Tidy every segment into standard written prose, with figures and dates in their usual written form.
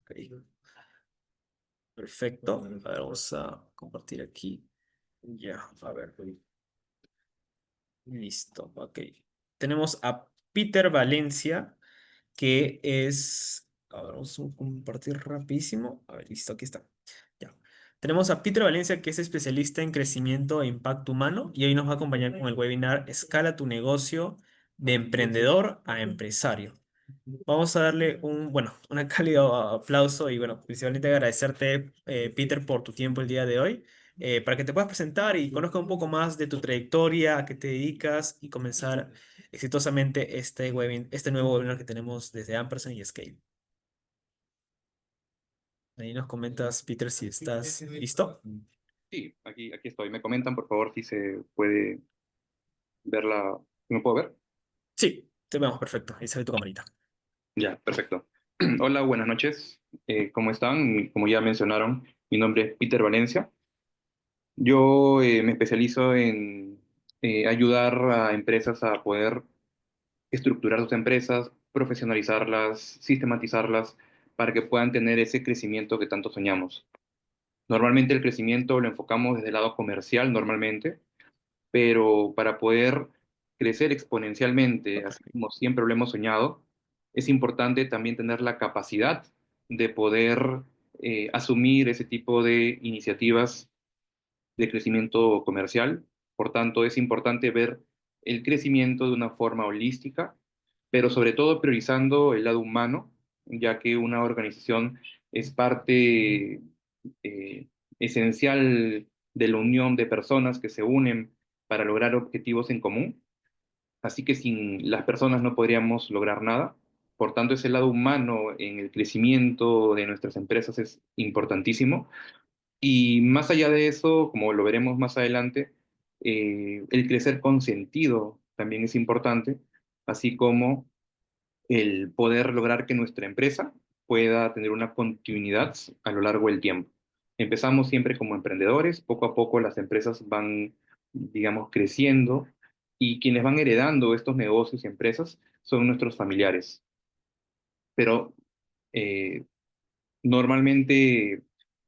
Ok, perfecto. A ver, vamos a compartir aquí. Ya, a ver. Listo, ok. Tenemos a Peter Valencia, que es... A ver, vamos a compartir rapidísimo. A ver, listo, aquí está. Ya. Tenemos a Peter Valencia, que es especialista en crecimiento e impacto humano, y hoy nos va a acompañar con el webinar Escala tu negocio de emprendedor a empresario. Vamos a darle un cálido aplauso y principalmente agradecerte, Peter, por tu tiempo el día de hoy, para que te puedas presentar y conozca un poco más de tu trayectoria, a qué te dedicas y comenzar exitosamente este nuevo webinar que tenemos desde Ampersand y Scale. Ahí nos comentas, Peter, si estás listo. Sí, aquí estoy. Me comentan, por favor, si se puede ver la... ¿Me puedo ver? Sí, te vemos perfecto. Ahí sale tu camarita. Ya, perfecto. Hola, buenas noches. ¿Cómo están? Como ya mencionaron, mi nombre es Peter Valencia. Yo me especializo en ayudar a empresas a poder estructurar sus empresas, profesionalizarlas, sistematizarlas, para que puedan tener ese crecimiento que tanto soñamos. Normalmente el crecimiento lo enfocamos desde el lado comercial, normalmente, pero para poder crecer exponencialmente, así como siempre lo hemos soñado, es importante también tener la capacidad de poder asumir ese tipo de iniciativas de crecimiento comercial. Por tanto, es importante ver el crecimiento de una forma holística, pero sobre todo priorizando el lado humano, ya que una organización es parte eh, esencial de la unión de personas que se unen para lograr objetivos en común. Así que sin las personas no podríamos lograr nada. Por tanto, ese lado humano en el crecimiento de nuestras empresas es importantísimo. Y más allá de eso, como lo veremos más adelante, el crecer con sentido también es importante, así como el poder lograr que nuestra empresa pueda tener una continuidad a lo largo del tiempo. Empezamos siempre como emprendedores, poco a poco las empresas van, digamos, creciendo y quienes van heredando estos negocios y empresas son nuestros familiares. Pero eh, normalmente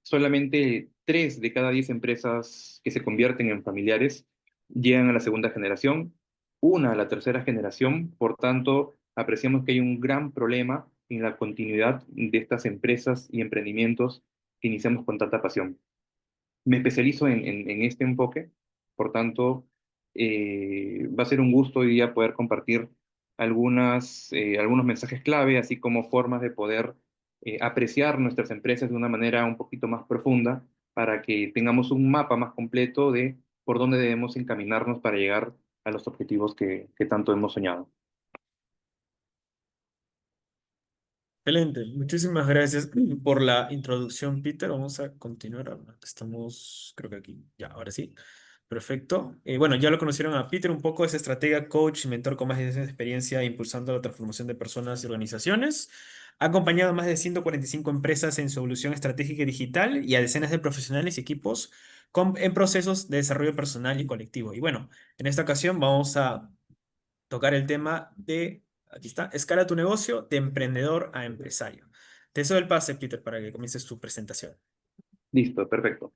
solamente 3 de cada 10 empresas que se convierten en familiares llegan a la segunda generación, una a la tercera generación. Por tanto, apreciamos que hay un gran problema en la continuidad de estas empresas y emprendimientos que iniciamos con tanta pasión. Me especializo en este enfoque, por tanto, va a ser un gusto hoy día poder compartir algunos mensajes clave, así como formas de poder apreciar nuestras empresas de una manera un poquito más profunda, para que tengamos un mapa más completo de por dónde debemos encaminarnos para llegar a los objetivos que tanto hemos soñado. Excelente, muchísimas gracias por la introducción, Peter. Vamos a continuar. Ahora estamos, creo que aquí, ya, ahora sí. Perfecto. Bueno, ya lo conocieron a Peter un poco, es estratega, coach y mentor con más de 10 años de experiencia impulsando la transformación de personas y organizaciones. Ha acompañado a más de 145 empresas en su evolución estratégica y digital y a decenas de profesionales y equipos en procesos de desarrollo personal y colectivo. Y bueno, en esta ocasión vamos a tocar el tema de, aquí está, escala tu negocio de emprendedor a empresario. Te cedo el pase, Peter, para que comiences tu presentación. Listo, perfecto.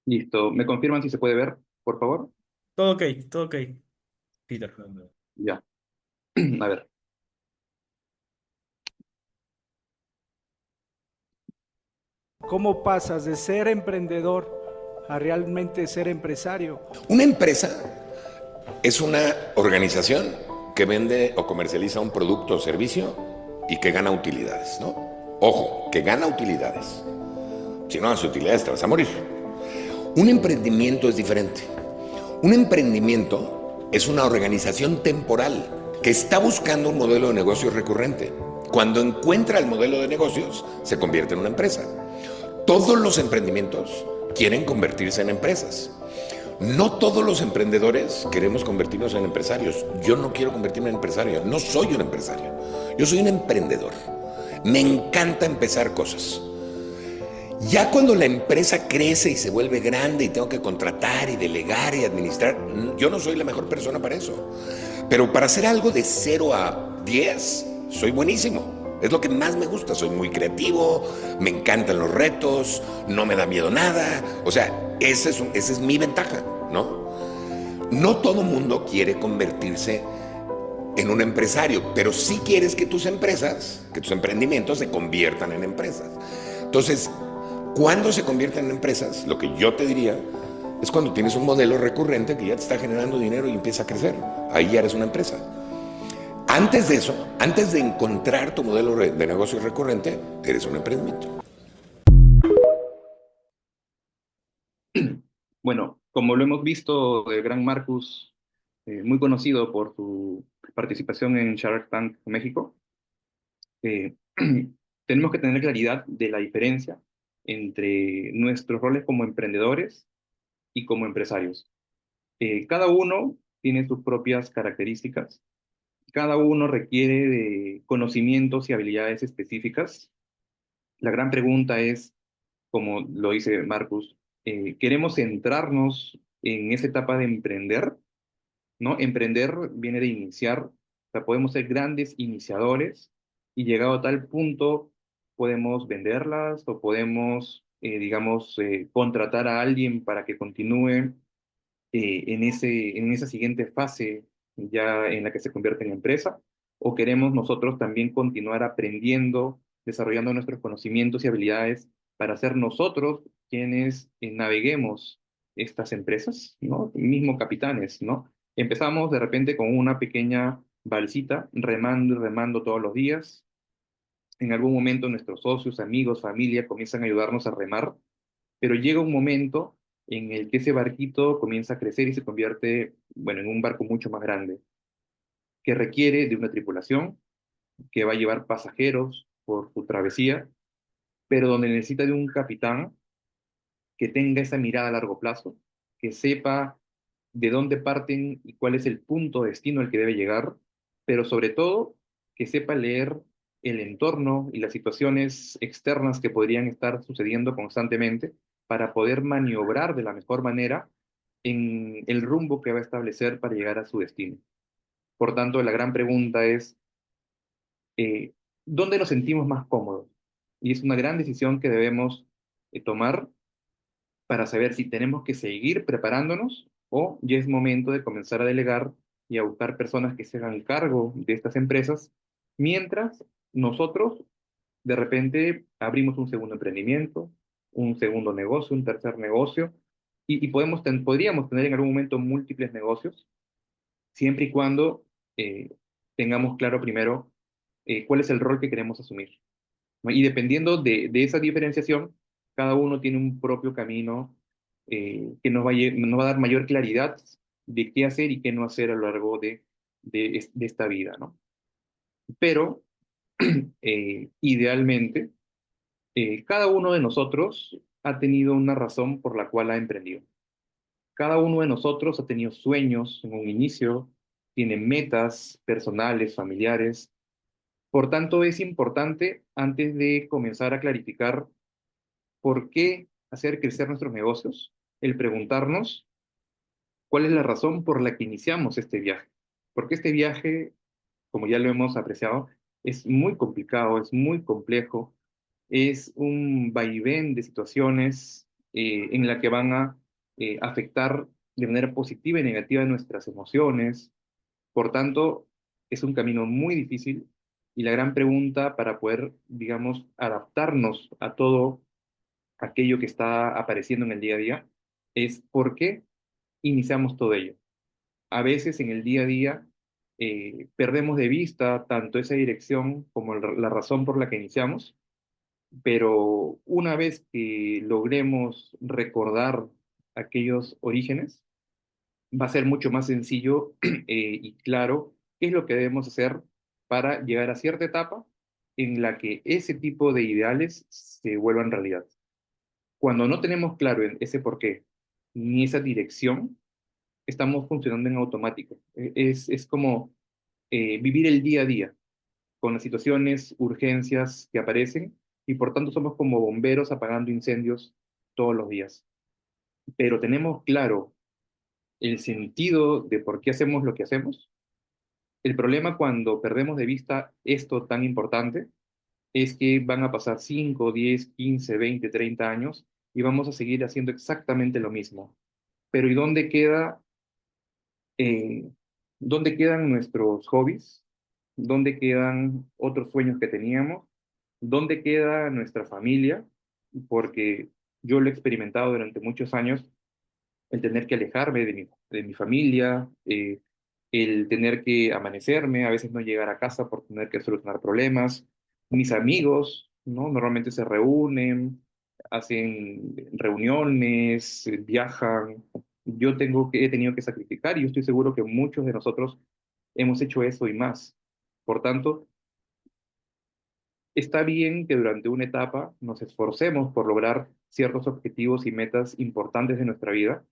Listo. ¿Me confirman si se puede ver, por favor? Todo ok, Peter. Ya. A ver. ¿Cómo pasas de ser emprendedor a realmente ser empresario? Una empresa es una organización que vende o comercializa un producto o servicio y que gana utilidades, ¿no? Ojo, que gana utilidades. Si no das utilidades te vas a morir. Un emprendimiento es diferente. Un emprendimiento es una organización temporal que está buscando un modelo de negocio recurrente. Cuando encuentra el modelo de negocios, se convierte en una empresa. Todos los emprendimientos quieren convertirse en empresas. No todos los emprendedores queremos convertirnos en empresarios. Yo no quiero convertirme en empresario, no soy un empresario. Yo soy un emprendedor. Me encanta empezar cosas. Ya cuando la empresa crece y se vuelve grande y tengo que contratar y delegar y administrar, yo no soy la mejor persona para eso. Pero para hacer algo de 0 a 10, soy buenísimo. Es lo que más me gusta, soy muy creativo, me encantan los retos, no me da miedo nada. O sea, esa es mi ventaja, ¿no? No todo mundo quiere convertirse en un empresario, pero sí quieres que tus empresas, que tus emprendimientos se conviertan en empresas. Entonces, cuando se convierten en empresas, lo que yo te diría es cuando tienes un modelo recurrente que ya te está generando dinero y empieza a crecer. Ahí ya eres una empresa. Antes de eso, antes de encontrar tu modelo de negocio recurrente, eres un emprendimiento. Bueno, como lo hemos visto, el gran Marcus, muy conocido por su participación en Shark Tank México, eh, tenemos que tener claridad de la diferencia entre nuestros roles como emprendedores y como empresarios. Cada uno tiene sus propias características, cada uno requiere de conocimientos y habilidades específicas. La gran pregunta es, como lo dice Marcus, ¿queremos centrarnos en esa etapa de emprender? ¿No? Emprender viene de iniciar, o sea, podemos ser grandes iniciadores y llegado a tal punto podemos venderlas o podemos, digamos, contratar a alguien para que continúe en esa siguiente fase ya en la que se convierte en empresa, o queremos nosotros también continuar aprendiendo, desarrollando nuestros conocimientos y habilidades para ser nosotros quienes naveguemos estas empresas, ¿no? Mismo capitanes, ¿no? Empezamos de repente con una pequeña balsita, remando y remando todos los días. En algún momento nuestros socios, amigos, familia comienzan a ayudarnos a remar, pero llega un momento en el que ese barquito comienza a crecer y se convierte, bueno, en un barco mucho más grande, que requiere de una tripulación, que va a llevar pasajeros por su travesía, pero donde necesita de un capitán que tenga esa mirada a largo plazo, que sepa de dónde parten y cuál es el punto de destino al que debe llegar, pero sobre todo que sepa leer el entorno y las situaciones externas que podrían estar sucediendo constantemente para poder maniobrar de la mejor manera en el rumbo que va a establecer para llegar a su destino. Por tanto, la gran pregunta es, ¿dónde nos sentimos más cómodos? Y es una gran decisión que debemos tomar para saber si tenemos que seguir preparándonos o ya es momento de comenzar a delegar y a buscar personas que se hagan cargo de estas empresas, mientras nosotros de repente abrimos un segundo emprendimiento, un segundo negocio, un tercer negocio, y podríamos tener en algún momento múltiples negocios, siempre y cuando eh, tengamos claro primero cuál es el rol que queremos asumir, ¿no? Y dependiendo de esa diferenciación, cada uno tiene un propio camino que nos va a dar mayor claridad de qué hacer y qué no hacer a lo largo de esta vida, ¿no? Pero, idealmente, cada uno de nosotros ha tenido una razón por la cual ha emprendido. Cada uno de nosotros ha tenido sueños en un inicio, tiene metas personales, familiares. Por tanto, es importante, antes de comenzar a clarificar por qué hacer crecer nuestros negocios, el preguntarnos cuál es la razón por la que iniciamos este viaje. Porque este viaje, como ya lo hemos apreciado, es muy complicado, es muy complejo, es un vaivén de situaciones en la que van a afectar de manera positiva y negativa nuestras emociones. Por tanto, es un camino muy difícil y la gran pregunta para poder, digamos, adaptarnos a todo aquello que está apareciendo en el día a día es por qué iniciamos todo ello. A veces en el día a día perdemos de vista tanto esa dirección como la razón por la que iniciamos, pero una vez que logremos recordar aquellos orígenes, va a ser mucho más sencillo y claro qué es lo que debemos hacer para llegar a cierta etapa en la que ese tipo de ideales se vuelvan realidad. Cuando no tenemos claro ese por qué ni esa dirección, estamos funcionando en automático. Es como vivir el día a día con las situaciones, urgencias que aparecen y por tanto somos como bomberos apagando incendios todos los días. Pero tenemos claro el sentido de por qué hacemos lo que hacemos. El problema cuando perdemos de vista esto tan importante es que van a pasar 5, 10, 15, 20, 30 años y vamos a seguir haciendo exactamente lo mismo. Pero ¿y eh, dónde quedan nuestros hobbies? ¿Dónde quedan otros sueños que teníamos? ¿Dónde queda nuestra familia? Porque yo lo he experimentado durante muchos años, el tener que alejarme de mi familia, el tener que amanecerme, a veces no llegar a casa por tener que solucionar problemas. Mis amigos, ¿no? Normalmente se reúnen, hacen reuniones, viajan. He tenido que sacrificar y yo estoy seguro que muchos de nosotros hemos hecho eso y más. Por tanto, está bien que durante una etapa nos esforcemos por lograr ciertos objetivos y metas importantes de nuestra vida,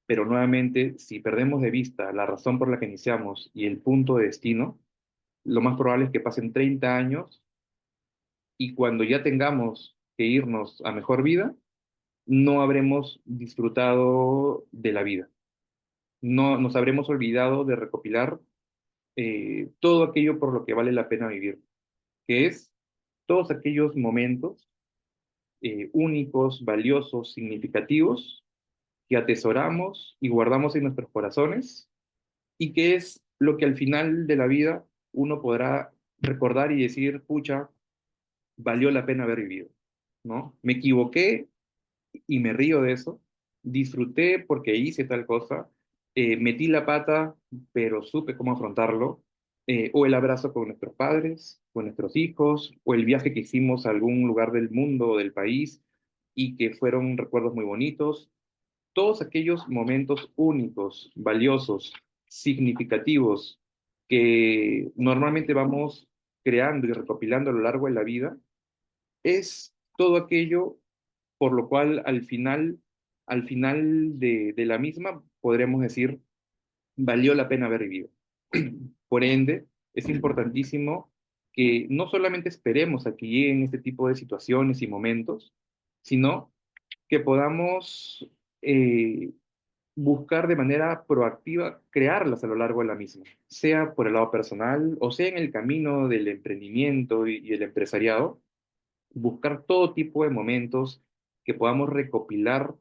pero nuevamente, si perdemos de vista la razón por la que iniciamos y el punto de destino, lo más probable es que pasen 30 años y cuando ya tengamos que irnos a mejor vida, no habremos disfrutado de la vida. No nos habremos olvidado de recopilar todo aquello por lo que vale la pena vivir, que es todos aquellos momentos únicos, valiosos, significativos que atesoramos y guardamos en nuestros corazones y que es lo que al final de la vida uno podrá recordar y decir, pucha, valió la pena haber vivido, ¿no? Me equivoqué y me río de eso, disfruté porque hice tal cosa, metí la pata, pero supe cómo afrontarlo, o el abrazo con nuestros padres, con nuestros hijos, o el viaje que hicimos a algún lugar del mundo o del país y que fueron recuerdos muy bonitos, todos aquellos momentos únicos, valiosos, significativos, que normalmente vamos creando y recopilando a lo largo de la vida, es todo aquello por lo cual al final de la misma, podremos decir, valió la pena haber vivido. Por ende, es importantísimo que no solamente esperemos a que lleguen este tipo de situaciones y momentos, sino que podamos buscar de manera proactiva crearlas a lo largo de la misma, sea por el lado personal o sea en el camino del emprendimiento y el empresariado, buscar todo tipo de momentos que podamos recopilar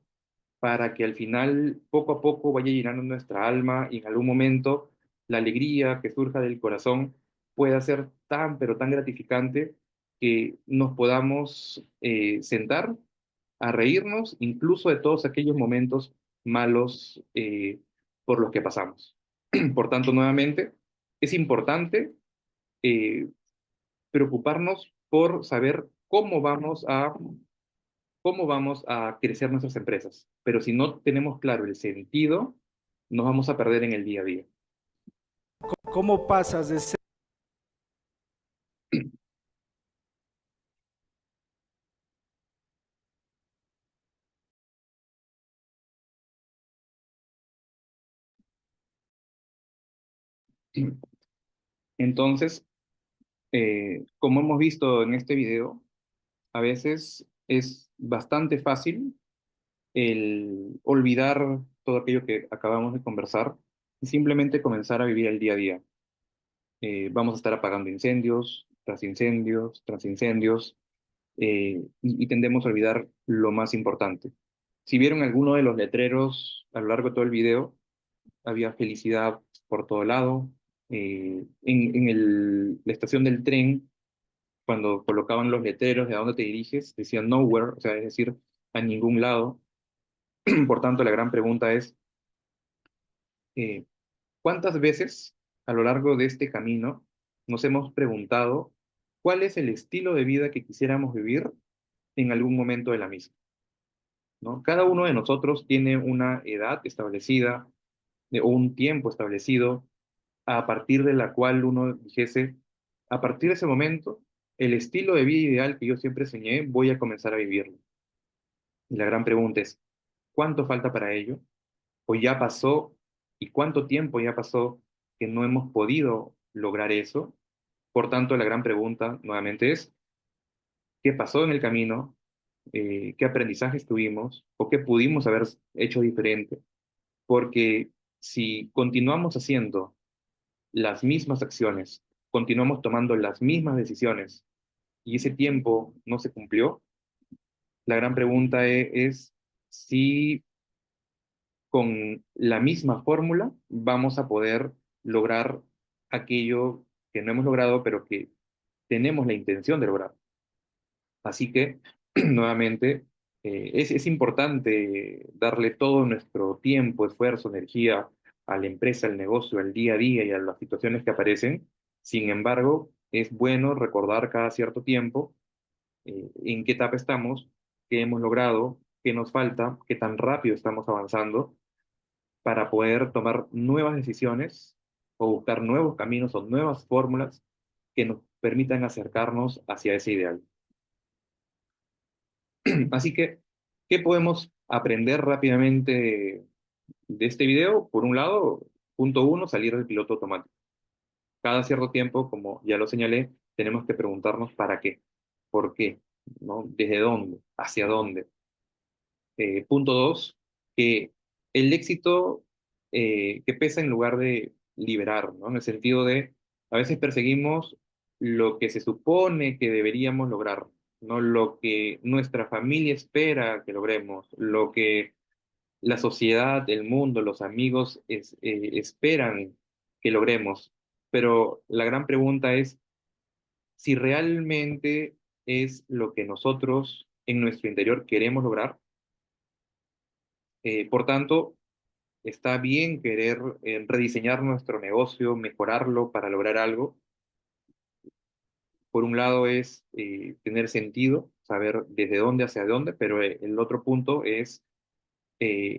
para que al final, poco a poco, vaya llenando nuestra alma y en algún momento la alegría que surja del corazón pueda ser tan, pero tan gratificante que nos podamos sentar a reírnos incluso de todos aquellos momentos malos por los que pasamos. Por tanto, nuevamente, es importante eh, preocuparnos por saber cómo vamos a crecer nuestras empresas. Pero si no tenemos claro el sentido, nos vamos a perder en el día a día. ¿Cómo pasas de ser Entonces, como hemos visto en este video, a veces es bastante fácil el olvidar todo aquello que acabamos de conversar y simplemente comenzar a vivir el día a día? Vamos a estar apagando incendios, tras incendios, tras incendios, y tendemos a olvidar lo más importante. Si vieron alguno de los letreros a lo largo de todo el video, había felicidad por todo lado. La estación del tren, cuando colocaban los letreros de a dónde te diriges, decían nowhere, o sea, es decir, a ningún lado. Por tanto, la gran pregunta es, eh, ¿cuántas veces a lo largo de este camino nos hemos preguntado cuál es el estilo de vida que quisiéramos vivir en algún momento de la misma? ¿No? Cada uno de nosotros tiene una edad establecida o un tiempo establecido a partir de la cual uno dijese, a partir de ese momento, el estilo de vida ideal que yo siempre soñé, voy a comenzar a vivirlo. Y la gran pregunta es, cuánto falta para ello, o ya pasó y cuánto tiempo ya pasó que no hemos podido lograr eso. Por tanto, la gran pregunta nuevamente es, ¿qué pasó en el camino? ¿Qué aprendizajes tuvimos? ¿O qué pudimos haber hecho diferente? Porque si continuamos haciendo las mismas acciones, continuamos tomando las mismas decisiones y ese tiempo no se cumplió, la gran pregunta es si con la misma fórmula vamos a poder lograr aquello que no hemos logrado, pero que tenemos la intención de lograr. Así que, nuevamente, es importante darle todo nuestro tiempo, esfuerzo, energía a la empresa, al negocio, al día a día y a las situaciones que aparecen. Sin embargo, es bueno recordar cada cierto tiempo en qué etapa estamos, qué hemos logrado, qué nos falta, qué tan rápido estamos avanzando para poder tomar nuevas decisiones o buscar nuevos caminos o nuevas fórmulas que nos permitan acercarnos hacia ese ideal. Así que, ¿qué podemos aprender rápidamente de este video? Por un lado, punto uno, salir del piloto automático. Cada cierto tiempo, como ya lo señalé, tenemos que preguntarnos para qué, por qué, ¿no? ¿Desde dónde? ¿Hacia dónde? Punto dos, que el éxito que pesa en lugar de liberar, ¿no? En el sentido de, a veces perseguimos lo que se supone que deberíamos lograr, ¿no? Lo que nuestra familia espera que logremos, lo que la sociedad, el mundo, los amigos esperan que logremos. Pero la gran pregunta es si realmente es lo que nosotros en nuestro interior queremos lograr. Por tanto, está bien querer rediseñar nuestro negocio, mejorarlo para lograr algo. Por un lado es tener sentido, saber desde dónde hacia dónde, pero el otro punto es,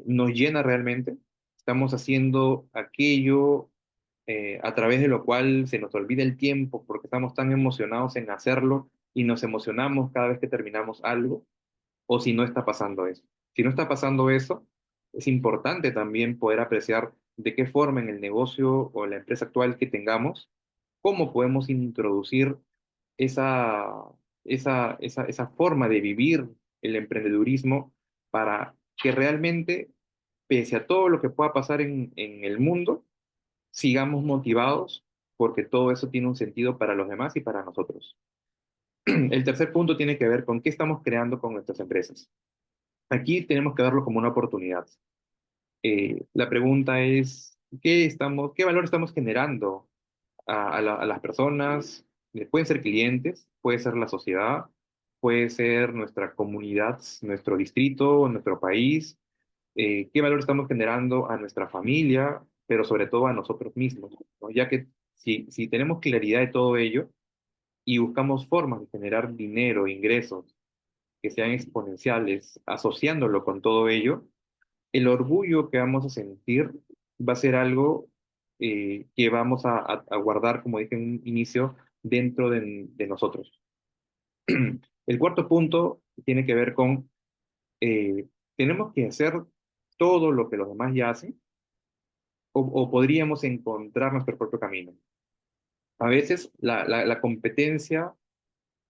¿nos llena realmente? Estamos haciendo aquello a través de lo cual se nos olvida el tiempo porque estamos tan emocionados en hacerlo y nos emocionamos cada vez que terminamos algo, o si no está pasando eso. Si no está pasando eso, es importante también poder apreciar de qué forma en el negocio o la empresa actual que tengamos, cómo podemos introducir esa, esa forma de vivir el emprendedurismo para que realmente, pese a todo lo que pueda pasar en el mundo, sigamos motivados porque todo eso tiene un sentido para los demás y para nosotros. El tercer punto tiene que ver con qué estamos creando con nuestras empresas. Aquí tenemos que verlo como una oportunidad. La pregunta es, qué valor estamos generando a las personas? Pueden ser clientes, puede ser la sociedad, puede ser nuestra comunidad, nuestro distrito, nuestro país. ¿Qué valor estamos generando a nuestra familia, pero sobre todo a nosotros mismos, ¿no? Ya que si tenemos claridad de todo ello y buscamos formas de generar dinero, ingresos que sean exponenciales, asociándolo con todo ello, el orgullo que vamos a sentir va a ser algo que vamos a guardar, como dije en un inicio, dentro de nosotros. El cuarto punto tiene que ver con, tenemos que hacer todo lo que los demás ya hacen o podríamos encontrar nuestro propio camino. A veces la competencia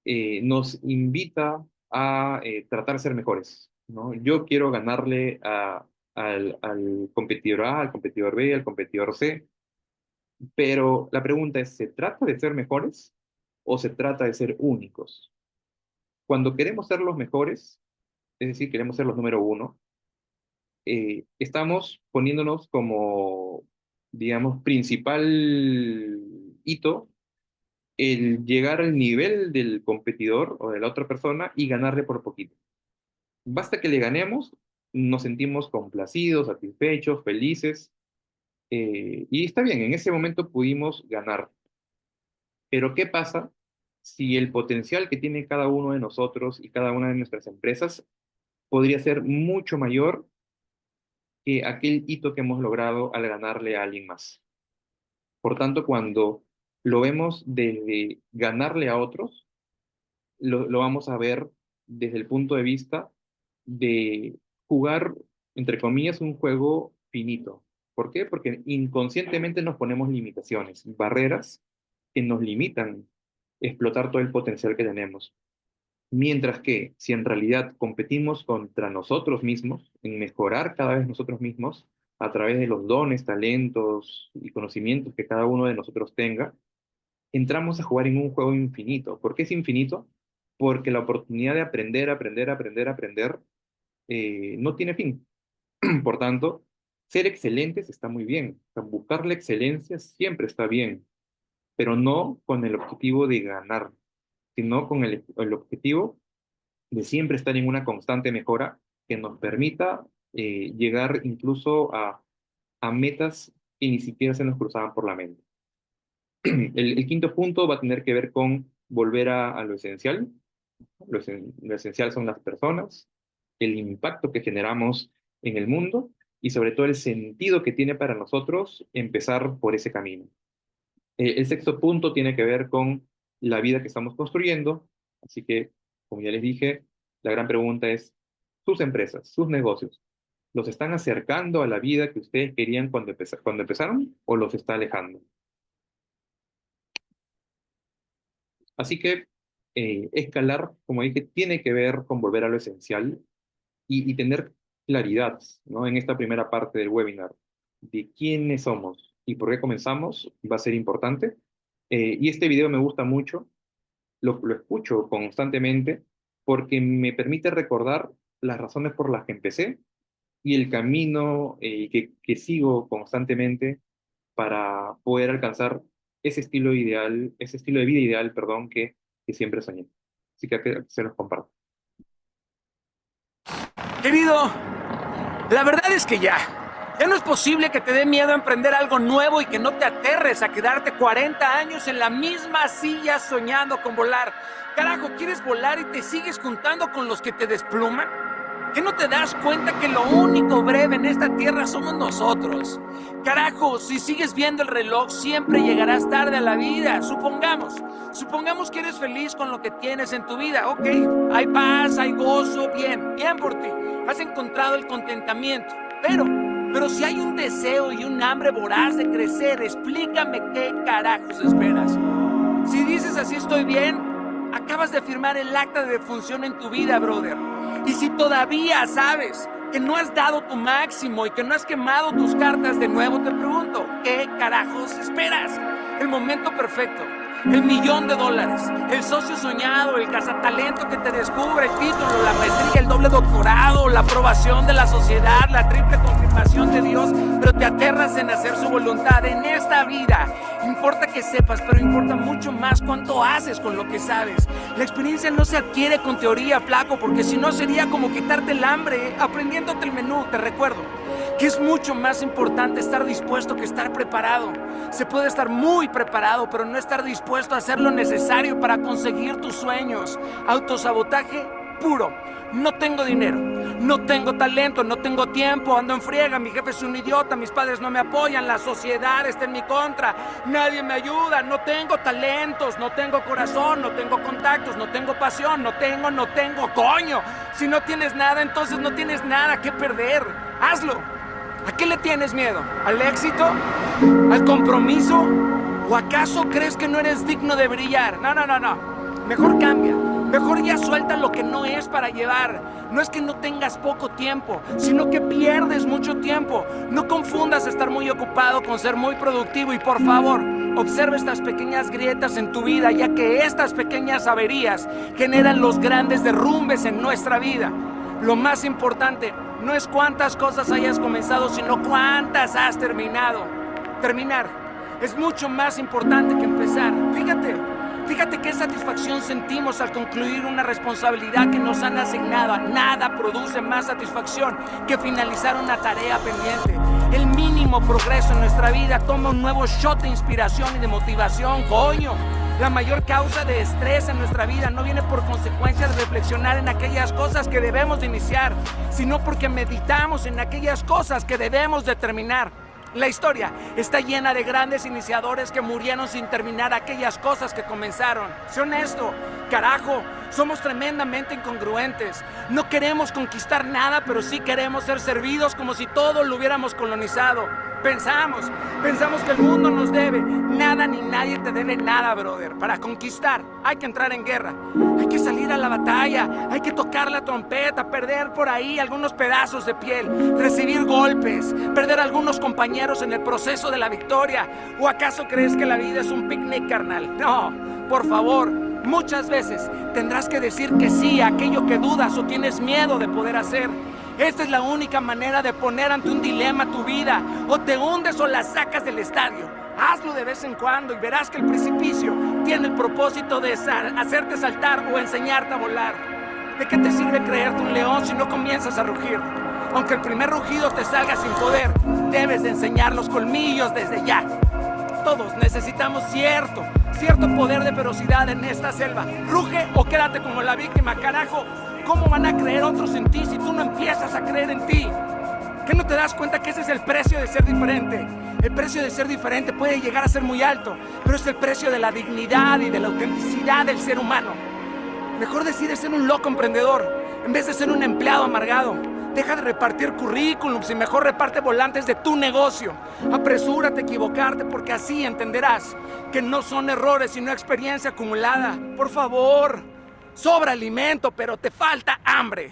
nos invita a tratar de ser mejores, ¿no? Yo quiero ganarle al competidor A, al competidor B, al competidor C, pero la pregunta es, ¿se trata de ser mejores o se trata de ser únicos? Cuando queremos ser los mejores, es decir, queremos ser los número uno, estamos poniéndonos como, digamos, principal hito el llegar al nivel del competidor o de la otra persona y ganarle por poquito. Basta que le ganemos, nos sentimos complacidos, satisfechos, felices, y está bien, en ese momento pudimos ganar. Pero ¿qué pasa si el potencial que tiene cada uno de nosotros y cada una de nuestras empresas podría ser mucho mayor que aquel hito que hemos logrado al ganarle a alguien más? Por tanto, cuando lo vemos desde ganarle a otros, lo vamos a ver desde el punto de vista de jugar entre comillas, un juego finito. ¿Por qué? Porque inconscientemente nos ponemos limitaciones, barreras que nos limitan explotar todo el potencial que tenemos. Mientras que si en realidad competimos contra nosotros mismos, en mejorar cada vez nosotros mismos, a través de los dones, talentos y conocimientos que cada uno de nosotros tenga, entramos a jugar en un juego infinito. ¿Por qué es infinito? Porque la oportunidad de aprender, aprender, aprender, aprender, no tiene fin. Por tanto, ser excelentes está muy bien. O sea, buscar la excelencia siempre está bien, pero no con el objetivo de ganar, sino con el objetivo de siempre estar en una constante mejora que nos permita llegar incluso a metas que ni siquiera se nos cruzaban por la mente. El quinto punto va a tener que ver con volver a lo esencial. Lo esencial son las personas, el impacto que generamos en el mundo y sobre todo el sentido que tiene para nosotros empezar por ese camino. El sexto punto tiene que ver con la vida que estamos construyendo, así que, como ya les dije, la gran pregunta es, ¿sus empresas, sus negocios, los están acercando a la vida que ustedes querían cuando empezaron o los está alejando? Así que escalar, como dije, tiene que ver con volver a lo esencial y tener claridad, ¿no? En esta primera parte del webinar de quiénes somos y por qué comenzamos va a ser importante. Y este video me gusta mucho, lo escucho constantemente porque me permite recordar las razones por las que empecé y el camino que sigo constantemente para poder alcanzar ese estilo ideal, ese estilo de vida ideal, perdón, que siempre soñé. Así que se los comparto. Querido, la verdad es que ya no es posible que te dé miedo emprender algo nuevo y que no te aterres a quedarte 40 años en la misma silla soñando con volar. Carajo, ¿quieres volar y te sigues juntando con los que te despluman? ¿Qué no te das cuenta que lo único breve en esta tierra somos nosotros? Carajo, si sigues viendo el reloj, siempre llegarás tarde a la vida. Supongamos que eres feliz con lo que tienes en tu vida. Ok, hay paz, hay gozo, bien por ti. Has encontrado el contentamiento. Pero si hay un deseo y un hambre voraz de crecer, explícame qué carajos esperas. Si dices así estoy bien, acabas de firmar el acta de defunción en tu vida, brother. Y si todavía sabes que no has dado tu máximo y que no has quemado tus cartas de nuevo, te pregunto, ¿qué carajos esperas? El momento perfecto, el $1,000,000, el socio soñado, el cazatalento que te descubre, el título, la maestría, el doble doctorado, la aprobación de la sociedad, la triple confirmación de Dios, pero te aterras en hacer su voluntad en esta vida. Importa que sepas, pero importa mucho más cuánto haces con lo que sabes. La experiencia no se adquiere con teoría, flaco, porque si no sería como quitarte el hambre aprendiéndote el menú. Te recuerdo que es mucho más importante estar dispuesto que estar preparado. Se puede estar muy preparado, pero no estar dispuesto a hacer lo necesario para conseguir tus sueños. Autosabotaje puro. No tengo dinero, no tengo talento, no tengo tiempo, ando en friega, mi jefe es un idiota, mis padres no me apoyan, la sociedad está en mi contra, nadie me ayuda, no tengo talentos, no tengo corazón, no tengo contactos, no tengo pasión, no tengo, coño. Si no tienes nada, entonces no tienes nada que perder. Hazlo. ¿A qué le tienes miedo? ¿Al éxito? ¿Al compromiso? ¿O acaso crees que no eres digno de brillar? No. Mejor cambia. Mejor ya suelta lo que no es para llevar. No es que no tengas poco tiempo, sino que pierdes mucho tiempo. No confundas estar muy ocupado con ser muy productivo y por favor, observa estas pequeñas grietas en tu vida, ya que estas pequeñas averías generan los grandes derrumbes en nuestra vida. Lo más importante no es cuántas cosas hayas comenzado, sino cuántas has terminado. Terminar es mucho más importante que empezar. Fíjate qué satisfacción sentimos al concluir una responsabilidad que nos han asignado. Nada produce más satisfacción que finalizar una tarea pendiente. El mínimo progreso en nuestra vida toma un nuevo shot de inspiración y de motivación, coño. La mayor causa de estrés en nuestra vida no viene por consecuencia de reflexionar en aquellas cosas que debemos de iniciar, sino porque meditamos en aquellas cosas que debemos de terminar. La historia está llena de grandes iniciadores que murieron sin terminar aquellas cosas que comenzaron. Sé honesto, carajo, somos tremendamente incongruentes. No queremos conquistar nada, pero sí queremos ser servidos como si todo lo hubiéramos colonizado. Pensamos que el mundo nos debe. Nada ni nadie te debe nada, brother. Para conquistar hay que entrar en guerra. Hay que salir a la batalla. Hay que tocar la trompeta, perder por ahí algunos pedazos de piel, recibir golpes, perder algunos compañeros en el proceso de la victoria. ¿O acaso crees que la vida es un picnic, carnal? No, por favor. Muchas veces tendrás que decir que sí a aquello que dudas o tienes miedo de poder hacer. Esta es la única manera de poner ante un dilema tu vida. O te hundes o la sacas del estadio. Hazlo de vez en cuando y verás que el precipicio tiene el propósito de hacerte saltar o enseñarte a volar. ¿De qué te sirve creerte un león si no comienzas a rugir? Aunque el primer rugido te salga sin poder, debes de enseñar los colmillos desde ya. Todos necesitamos cierto poder de ferocidad en esta selva. Ruge o quédate como la víctima, carajo. ¿Cómo van a creer otros en ti si tú no empiezas a creer en ti? ¿Qué no te das cuenta que ese es el precio de ser diferente? El precio de ser diferente puede llegar a ser muy alto, pero es el precio de la dignidad y de la autenticidad del ser humano. Mejor decide ser un loco emprendedor en vez de ser un empleado amargado. Deja de repartir currículums y mejor reparte volantes de tu negocio. Apresúrate a equivocarte porque así entenderás que no son errores sino experiencia acumulada. Por favor, sobra alimento pero te falta hambre.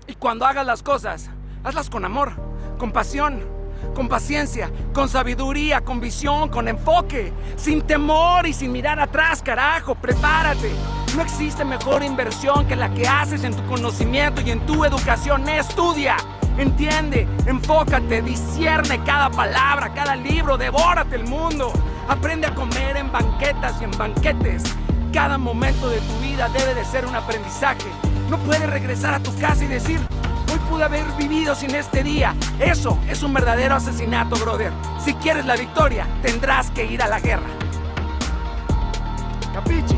Y cuando hagas las cosas, hazlas con amor, con pasión, con paciencia, con sabiduría, con visión, con enfoque, sin temor y sin mirar atrás, carajo, prepárate. No existe mejor inversión que la que haces en tu conocimiento y en tu educación. Estudia, entiende, enfócate, discierne cada palabra, cada libro, devórate el mundo. Aprende a comer en banquetas y en banquetes. Cada momento de tu vida debe de ser un aprendizaje. No puedes regresar a tu casa y decir: hoy pude haber vivido sin este día. Eso es un verdadero asesinato, brother. Si quieres la victoria, tendrás que ir a la guerra. ¿Capichi?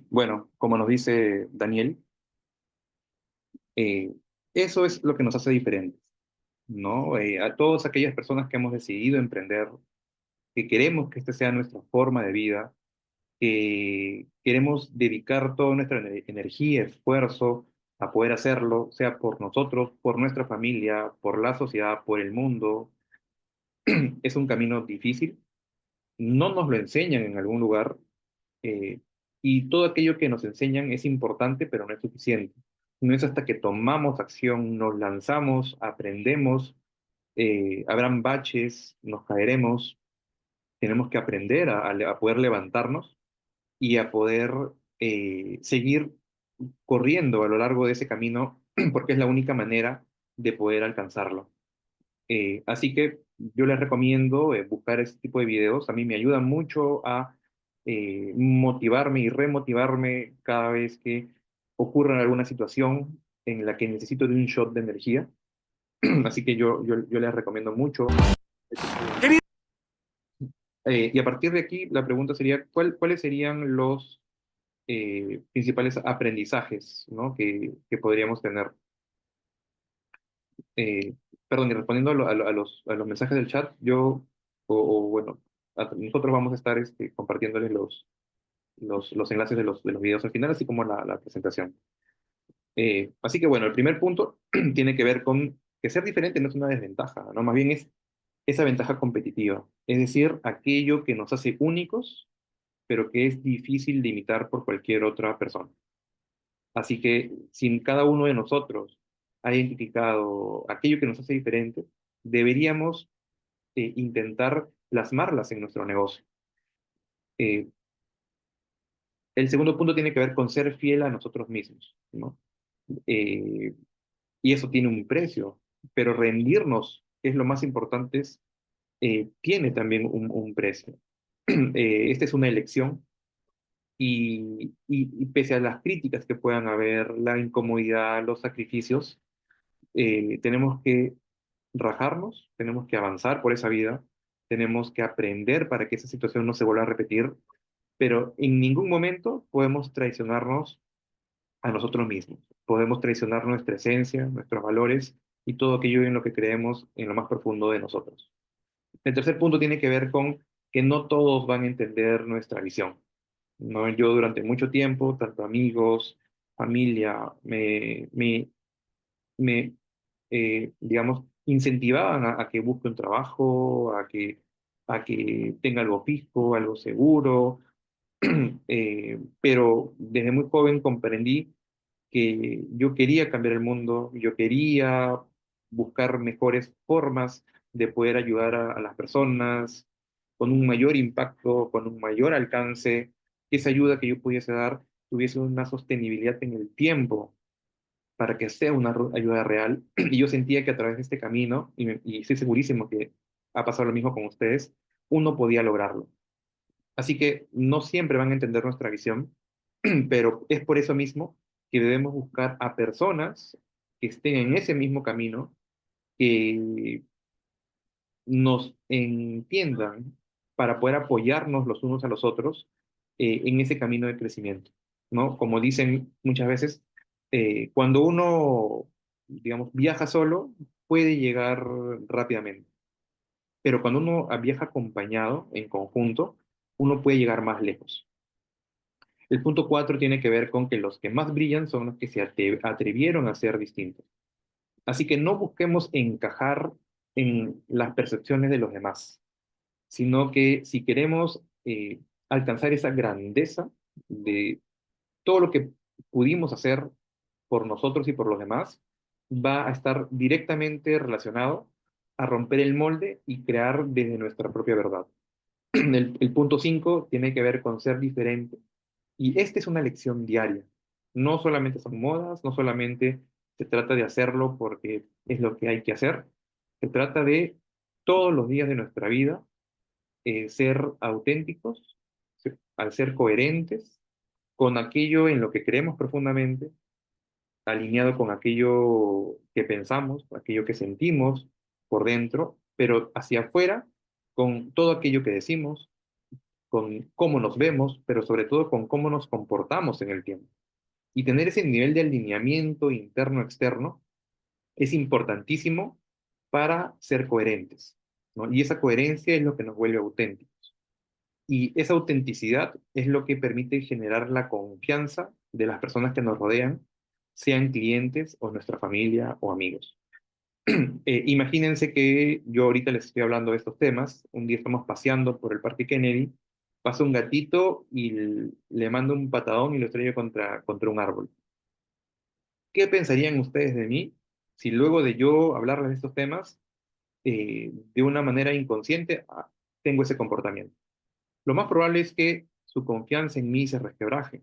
Bueno, como nos dice Daniel, eh, eso es lo que nos hace diferentes, ¿no? A todas aquellas personas que hemos decidido emprender, que queremos que esta sea nuestra forma de vida, que queremos dedicar toda nuestra energía, esfuerzo a poder hacerlo, sea por nosotros, por nuestra familia, por la sociedad, por el mundo. Es un camino difícil, no nos lo enseñan en algún lugar, eh, y todo aquello que nos enseñan es importante, pero no es suficiente. No es hasta que tomamos acción, nos lanzamos, aprendemos, habrán baches, nos caeremos, tenemos que aprender a poder levantarnos y a poder seguir corriendo a lo largo de ese camino, porque es la única manera de poder alcanzarlo. Así que yo les recomiendo buscar este tipo de videos. A mí me ayuda mucho a motivarme y remotivarme cada vez que ocurra alguna situación en la que necesito de un shot de energía. Así que yo les recomiendo mucho. Y a partir de aquí, la pregunta sería, ¿cuáles serían los principales aprendizajes, ¿no? que podríamos tener? Eh, Perdón, y respondiendo a los mensajes del chat, bueno, nosotros vamos a estar compartiéndoles los enlaces de los videos al final, así como la presentación. Así que bueno, el primer punto tiene que ver con que ser diferente no es una desventaja, ¿no? Más bien es esa ventaja competitiva, es decir, aquello que nos hace únicos, pero que es difícil de imitar por cualquier otra persona. Así que si cada uno de nosotros ha identificado aquello que nos hace diferente, deberíamos intentar plasmarlas en nuestro negocio. Eh, el segundo punto tiene que ver con ser fiel a nosotros mismos, ¿no? Eh, y eso tiene un precio, pero rendirnos, que es lo más importante, tiene también un precio. Esta es una elección y pese a las críticas que puedan haber, la incomodidad, los sacrificios, tenemos que rajarnos, tenemos que avanzar por esa vida, tenemos que aprender para que esa situación no se vuelva a repetir, pero en ningún momento podemos traicionarnos a nosotros mismos. podemos traicionar nuestra esencia, nuestros valores y todo aquello en lo que creemos en lo más profundo de nosotros. El tercer punto tiene que ver con que no todos van a entender nuestra visión, ¿no? Yo durante mucho tiempo, tanto amigos, familia, digamos, incentivaban a que busque un trabajo, a que tenga algo fijo, algo seguro, pero desde muy joven comprendí que yo quería cambiar el mundo, yo quería buscar mejores formas de poder ayudar a las personas con un mayor impacto, con un mayor alcance, que esa ayuda que yo pudiese dar tuviese una sostenibilidad en el tiempo para que sea una ayuda real. Y yo sentía que a través de este camino, y estoy segurísimo que ha pasado lo mismo con ustedes, uno podía lograrlo. Así que no siempre van a entender nuestra visión, pero es por eso mismo que debemos buscar a personas que estén en ese mismo camino, que nos entiendan para poder apoyarnos los unos a los otros en ese camino de crecimiento, ¿no? Como dicen muchas veces, cuando uno, digamos, viaja solo, puede llegar rápidamente, pero cuando uno viaja acompañado, en conjunto, uno puede llegar más lejos. El punto 4 tiene que ver con que los que más brillan son los que se atrevieron a ser distintos. Así que no busquemos encajar en las percepciones de los demás, sino que si queremos alcanzar esa grandeza de todo lo que pudimos hacer por nosotros y por los demás, va a estar directamente relacionado a romper el molde y crear desde nuestra propia verdad. El punto 5 tiene que ver con ser diferente. Y esta es una lección diaria. No solamente son modas, no solamente se trata de hacerlo porque es lo que hay que hacer. Se trata de todos los días de nuestra vida ser auténticos, al ser coherentes con aquello en lo que creemos profundamente, alineado con aquello que pensamos, aquello que sentimos por dentro, pero hacia afuera, con todo aquello que decimos, con cómo nos vemos, pero sobre todo con cómo nos comportamos en el tiempo. Y tener ese nivel de alineamiento interno-externo es importantísimo para ser coherentes, ¿no? Y esa coherencia es lo que nos vuelve auténticos. Y esa autenticidad es lo que permite generar la confianza de las personas que nos rodean, sean clientes o nuestra familia o amigos. Imagínense que yo ahorita les estoy hablando de estos temas, un día estamos paseando por el Parque Kennedy, pasa un gatito y le mando un patadón y lo estrello contra un árbol. ¿Qué pensarían ustedes de mí si luego de yo hablarles de estos temas, de una manera inconsciente, tengo ese comportamiento? Lo más probable es que su confianza en mí se resquebraje,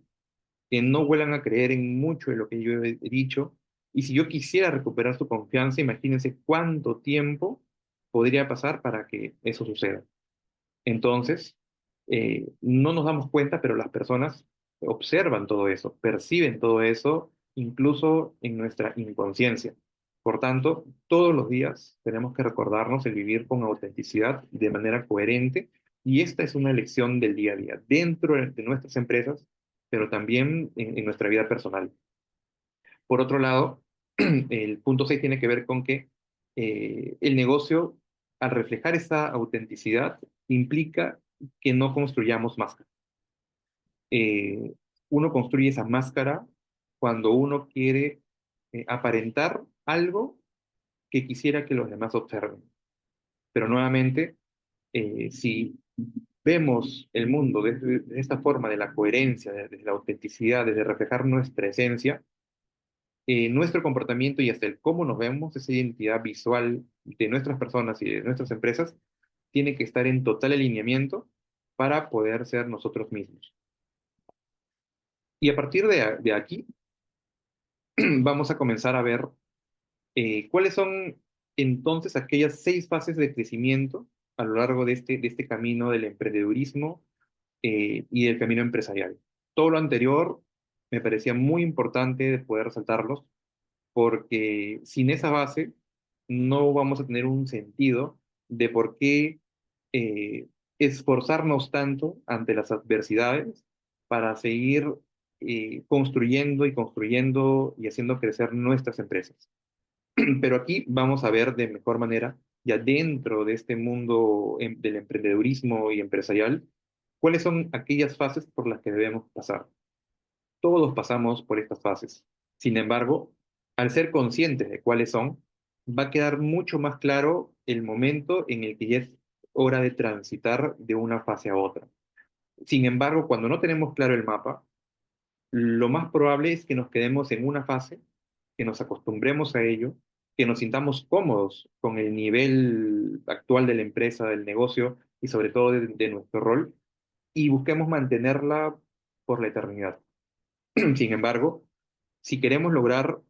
que no vuelvan a creer en mucho de lo que yo he dicho. Y si yo quisiera recuperar su confianza, imagínense cuánto tiempo podría pasar para que eso suceda. Entonces, no nos damos cuenta, pero las personas observan todo eso, perciben todo eso, incluso en nuestra inconsciencia. Por tanto, todos los días tenemos que recordarnos el vivir con autenticidad de manera coherente, y esta es una elección del día a día, dentro de nuestras empresas, pero también en nuestra vida personal. Por otro lado, el punto 6 tiene que ver con que el negocio, al reflejar esa autenticidad, implica que no construyamos máscara. Eh, Uno construye esa máscara cuando uno quiere aparentar algo que quisiera que los demás observen. Pero nuevamente, si vemos el mundo desde esta forma de la coherencia, desde la autenticidad, desde reflejar nuestra esencia, nuestro comportamiento y hasta el cómo nos vemos, esa identidad visual de nuestras personas y de nuestras empresas, tiene que estar en total alineamiento para poder ser nosotros mismos. Y a partir de aquí, vamos a comenzar a ver cuáles son entonces aquellas 6 fases de crecimiento a lo largo de este camino del emprendedurismo y del camino empresarial. Todo lo anterior me parecía muy importante de poder resaltarlos, porque sin esa base no vamos a tener un sentido de por qué esforzarnos tanto ante las adversidades para seguir construyendo y construyendo y haciendo crecer nuestras empresas. Pero aquí vamos a ver de mejor manera, ya dentro de este mundo del emprendedurismo y empresarial, cuáles son aquellas fases por las que debemos pasar. Todos pasamos por estas fases. Sin embargo, al ser conscientes de cuáles son, va a quedar mucho más claro el momento en el que ya es hora de transitar de una fase a otra. Sin embargo, cuando no tenemos claro el mapa, lo más probable es que nos quedemos en una fase, que nos acostumbremos a ello, que nos sintamos cómodos con el nivel actual de la empresa, del negocio y sobre todo de nuestro rol, y busquemos mantenerla por la eternidad. Sin embargo, si queremos lograr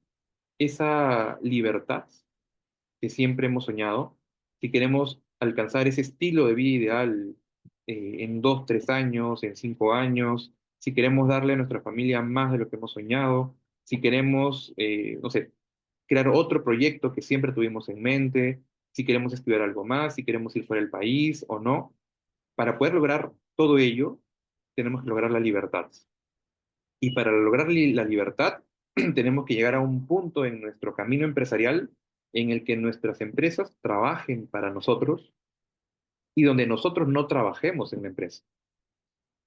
esa libertad que siempre hemos soñado, si queremos alcanzar ese estilo de vida ideal en 2, 3 años, en 5 años, si queremos darle a nuestra familia más de lo que hemos soñado, si queremos, no sé, crear otro proyecto que siempre tuvimos en mente, si queremos estudiar algo más, si queremos ir fuera del país o no, para poder lograr todo ello, tenemos que lograr la libertad. Y para lograr la libertad, tenemos que llegar a un punto en nuestro camino empresarial en el que nuestras empresas trabajen para nosotros y donde nosotros no trabajemos en la empresa.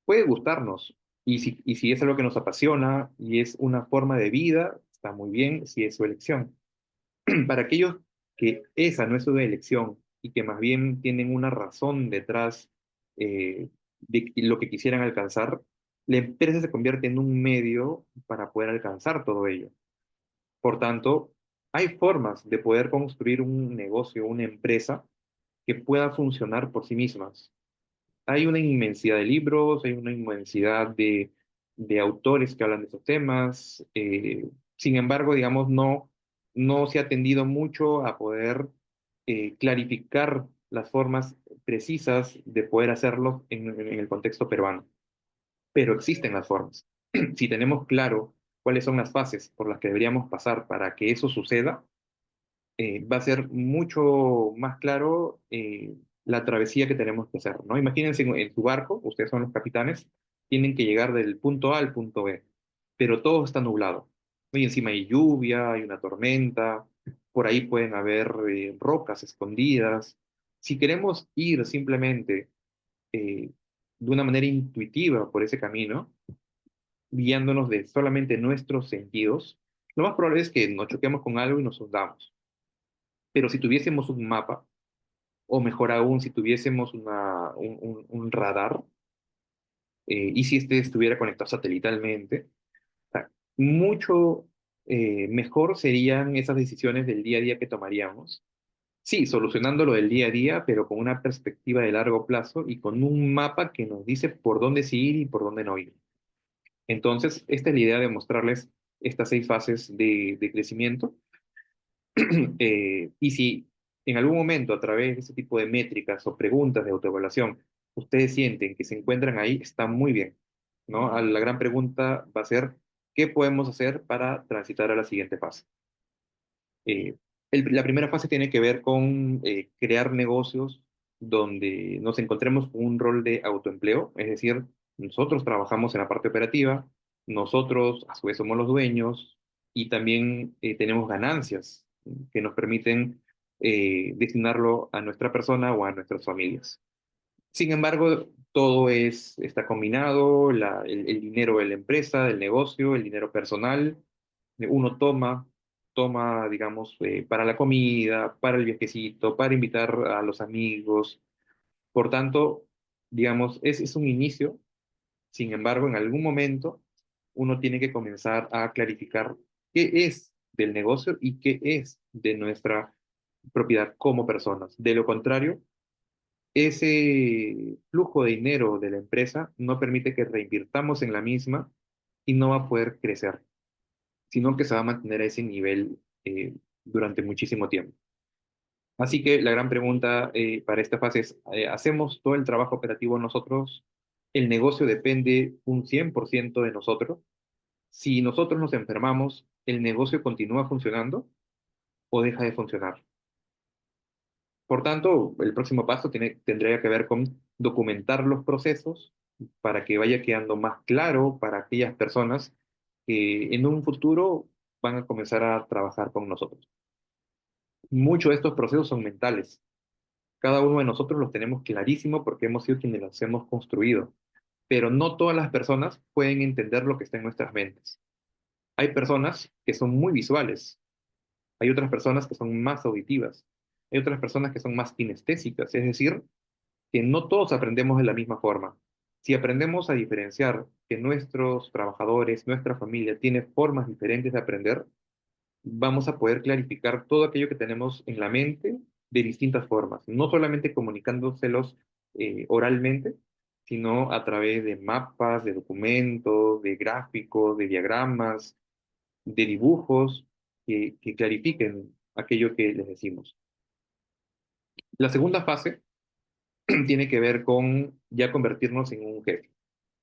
Puede gustarnos, y si es algo que nos apasiona y es una forma de vida, está muy bien si es su elección. Para aquellos que esa no es su elección y que más bien tienen una razón detrás de lo que quisieran alcanzar, la empresa se convierte en un medio para poder alcanzar todo ello. Por tanto, hay formas de poder construir un negocio, una empresa que pueda funcionar por sí mismas. Hay una inmensidad de libros, hay una inmensidad de autores que hablan de estos temas. Sin embargo, digamos, no se ha atendido mucho a poder clarificar las formas precisas de poder hacerlo en el contexto peruano. Pero existen las formas. Si tenemos claro cuáles son las fases por las que deberíamos pasar para que eso suceda, va a ser mucho más claro la travesía que tenemos que hacer, ¿no? Imagínense en su barco, ustedes son los capitanes, tienen que llegar del punto A al punto B, pero todo está nublado, ¿no? Y encima hay lluvia, hay una tormenta, por ahí pueden haber rocas escondidas. Si queremos ir simplemente de una manera intuitiva por ese camino, guiándonos de solamente nuestros sentidos, lo más probable es que nos choquemos con algo y nos hundamos. Pero si tuviésemos un mapa, o mejor aún, si tuviésemos un radar, y si este estuviera conectado satelitalmente, o sea, mucho mejor serían esas decisiones del día a día que tomaríamos. Sí, solucionando lo del día a día, pero con una perspectiva de largo plazo y con un mapa que nos dice por dónde sí ir y por dónde no ir. Entonces, esta es la idea de mostrarles estas 6 fases de crecimiento. Y si en algún momento a través de este tipo de métricas o preguntas de autoevaluación ustedes sienten que se encuentran ahí, está muy bien, ¿no? La gran pregunta va a ser, ¿qué podemos hacer para transitar a la siguiente fase? La primera fase tiene que ver con crear negocios donde nos encontremos con un rol de autoempleo, es decir, nosotros trabajamos en la parte operativa, nosotros a su vez somos los dueños y también tenemos ganancias que nos permiten destinarlo a nuestra persona o a nuestras familias. Sin embargo, todo está combinado, el dinero de la empresa, del negocio, el dinero personal, uno toma, digamos, para la comida, para el viajecito, para invitar a los amigos. Por tanto, digamos, es un inicio. Sin embargo, en algún momento uno tiene que comenzar a clarificar qué es del negocio y qué es de nuestra propiedad como personas. De lo contrario, ese flujo de dinero de la empresa no permite que reinvirtamos en la misma y no va a poder crecer, sino que se va a mantener a ese nivel durante muchísimo tiempo. Así que la gran pregunta para esta fase es, ¿hacemos todo el trabajo operativo nosotros? ¿El negocio depende un 100% de nosotros? Si nosotros nos enfermamos, ¿el negocio continúa funcionando o deja de funcionar? Por tanto, el próximo paso tendría que ver con documentar los procesos para que vaya quedando más claro para aquellas personas que en un futuro van a comenzar a trabajar con nosotros. Muchos de estos procesos son mentales. Cada uno de nosotros los tenemos clarísimo porque hemos sido quienes los hemos construido, pero no todas las personas pueden entender lo que está en nuestras mentes. Hay personas que son muy visuales, hay otras personas que son más auditivas, hay otras personas que son más kinestésicas, es decir, que no todos aprendemos de la misma forma. Si aprendemos a diferenciar que nuestros trabajadores, nuestra familia tiene formas diferentes de aprender, vamos a poder clarificar todo aquello que tenemos en la mente de distintas formas, no solamente comunicándoselos oralmente, sino a través de mapas, de documentos, de gráficos, de diagramas, de dibujos que clarifiquen aquello que les decimos. La segunda fase tiene que ver con ya convertirnos en un jefe.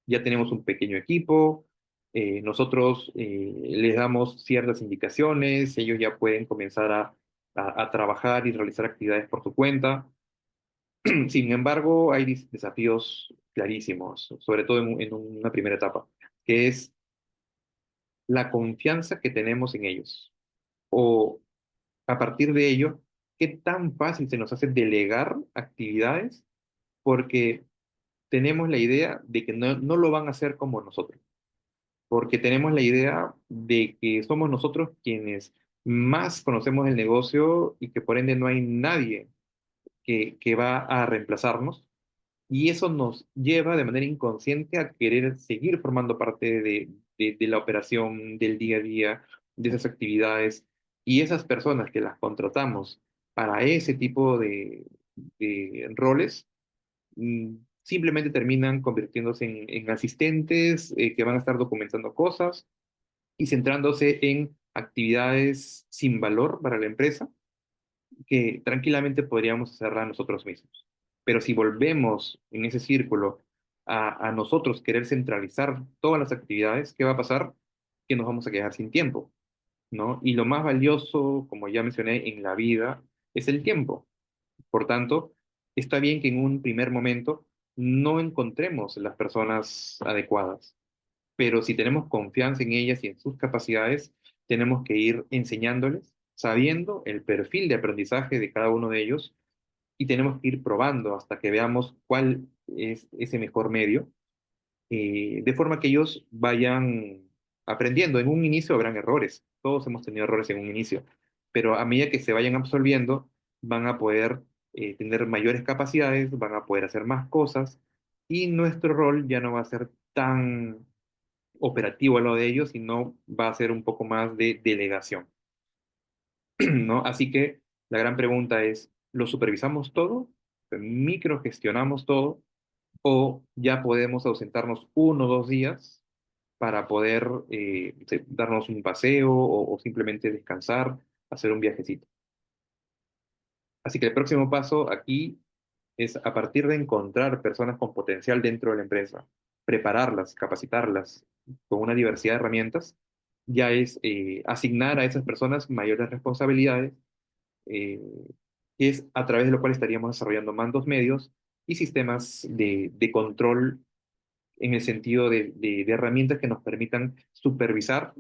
Ya tenemos un pequeño equipo, nosotros les damos ciertas indicaciones, ellos ya pueden comenzar a trabajar y realizar actividades por su cuenta. Sin embargo, hay desafíos clarísimos, sobre todo en una primera etapa, que es la confianza que tenemos en ellos. O a partir de ello, qué tan fácil se nos hace delegar actividades porque tenemos la idea de que no lo van a hacer como nosotros, porque tenemos la idea de que somos nosotros quienes más conocemos el negocio y que por ende no hay nadie que va a reemplazarnos. Y eso nos lleva de manera inconsciente a querer seguir formando parte de la operación, del día a día, de esas actividades. Y esas personas que las contratamos para ese tipo de roles, simplemente terminan convirtiéndose en asistentes que van a estar documentando cosas y centrándose en actividades sin valor para la empresa que tranquilamente podríamos hacerla nosotros mismos. Pero si volvemos en ese círculo a nosotros querer centralizar todas las actividades, ¿qué va a pasar? Que nos vamos a quedar sin tiempo, ¿no? Y lo más valioso, como ya mencioné, en la vida es el tiempo. Por tanto, está bien que en un primer momento no encontremos las personas adecuadas, pero si tenemos confianza en ellas y en sus capacidades, tenemos que ir enseñándoles, sabiendo el perfil de aprendizaje de cada uno de ellos y tenemos que ir probando hasta que veamos cuál es ese mejor medio, de forma que ellos vayan aprendiendo. En un inicio habrán errores, todos hemos tenido errores en un inicio, pero a medida que se vayan absolviendo, van a poder tener mayores capacidades, van a poder hacer más cosas y nuestro rol ya no va a ser tan operativo a lo de ellos, sino va a ser un poco más de delegación, ¿no? Así que la gran pregunta es, ¿lo supervisamos todo? ¿Microgestionamos todo? ¿O ya podemos ausentarnos 1 o 2 días para poder darnos un paseo o simplemente descansar, hacer un viajecito? Así que el próximo paso aquí es a partir de encontrar personas con potencial dentro de la empresa, prepararlas, capacitarlas con una diversidad de herramientas, ya es asignar a esas personas mayores responsabilidades, eh, que es a través de lo cual estaríamos desarrollando mandos medios y sistemas de control en el sentido de herramientas que nos permitan supervisar,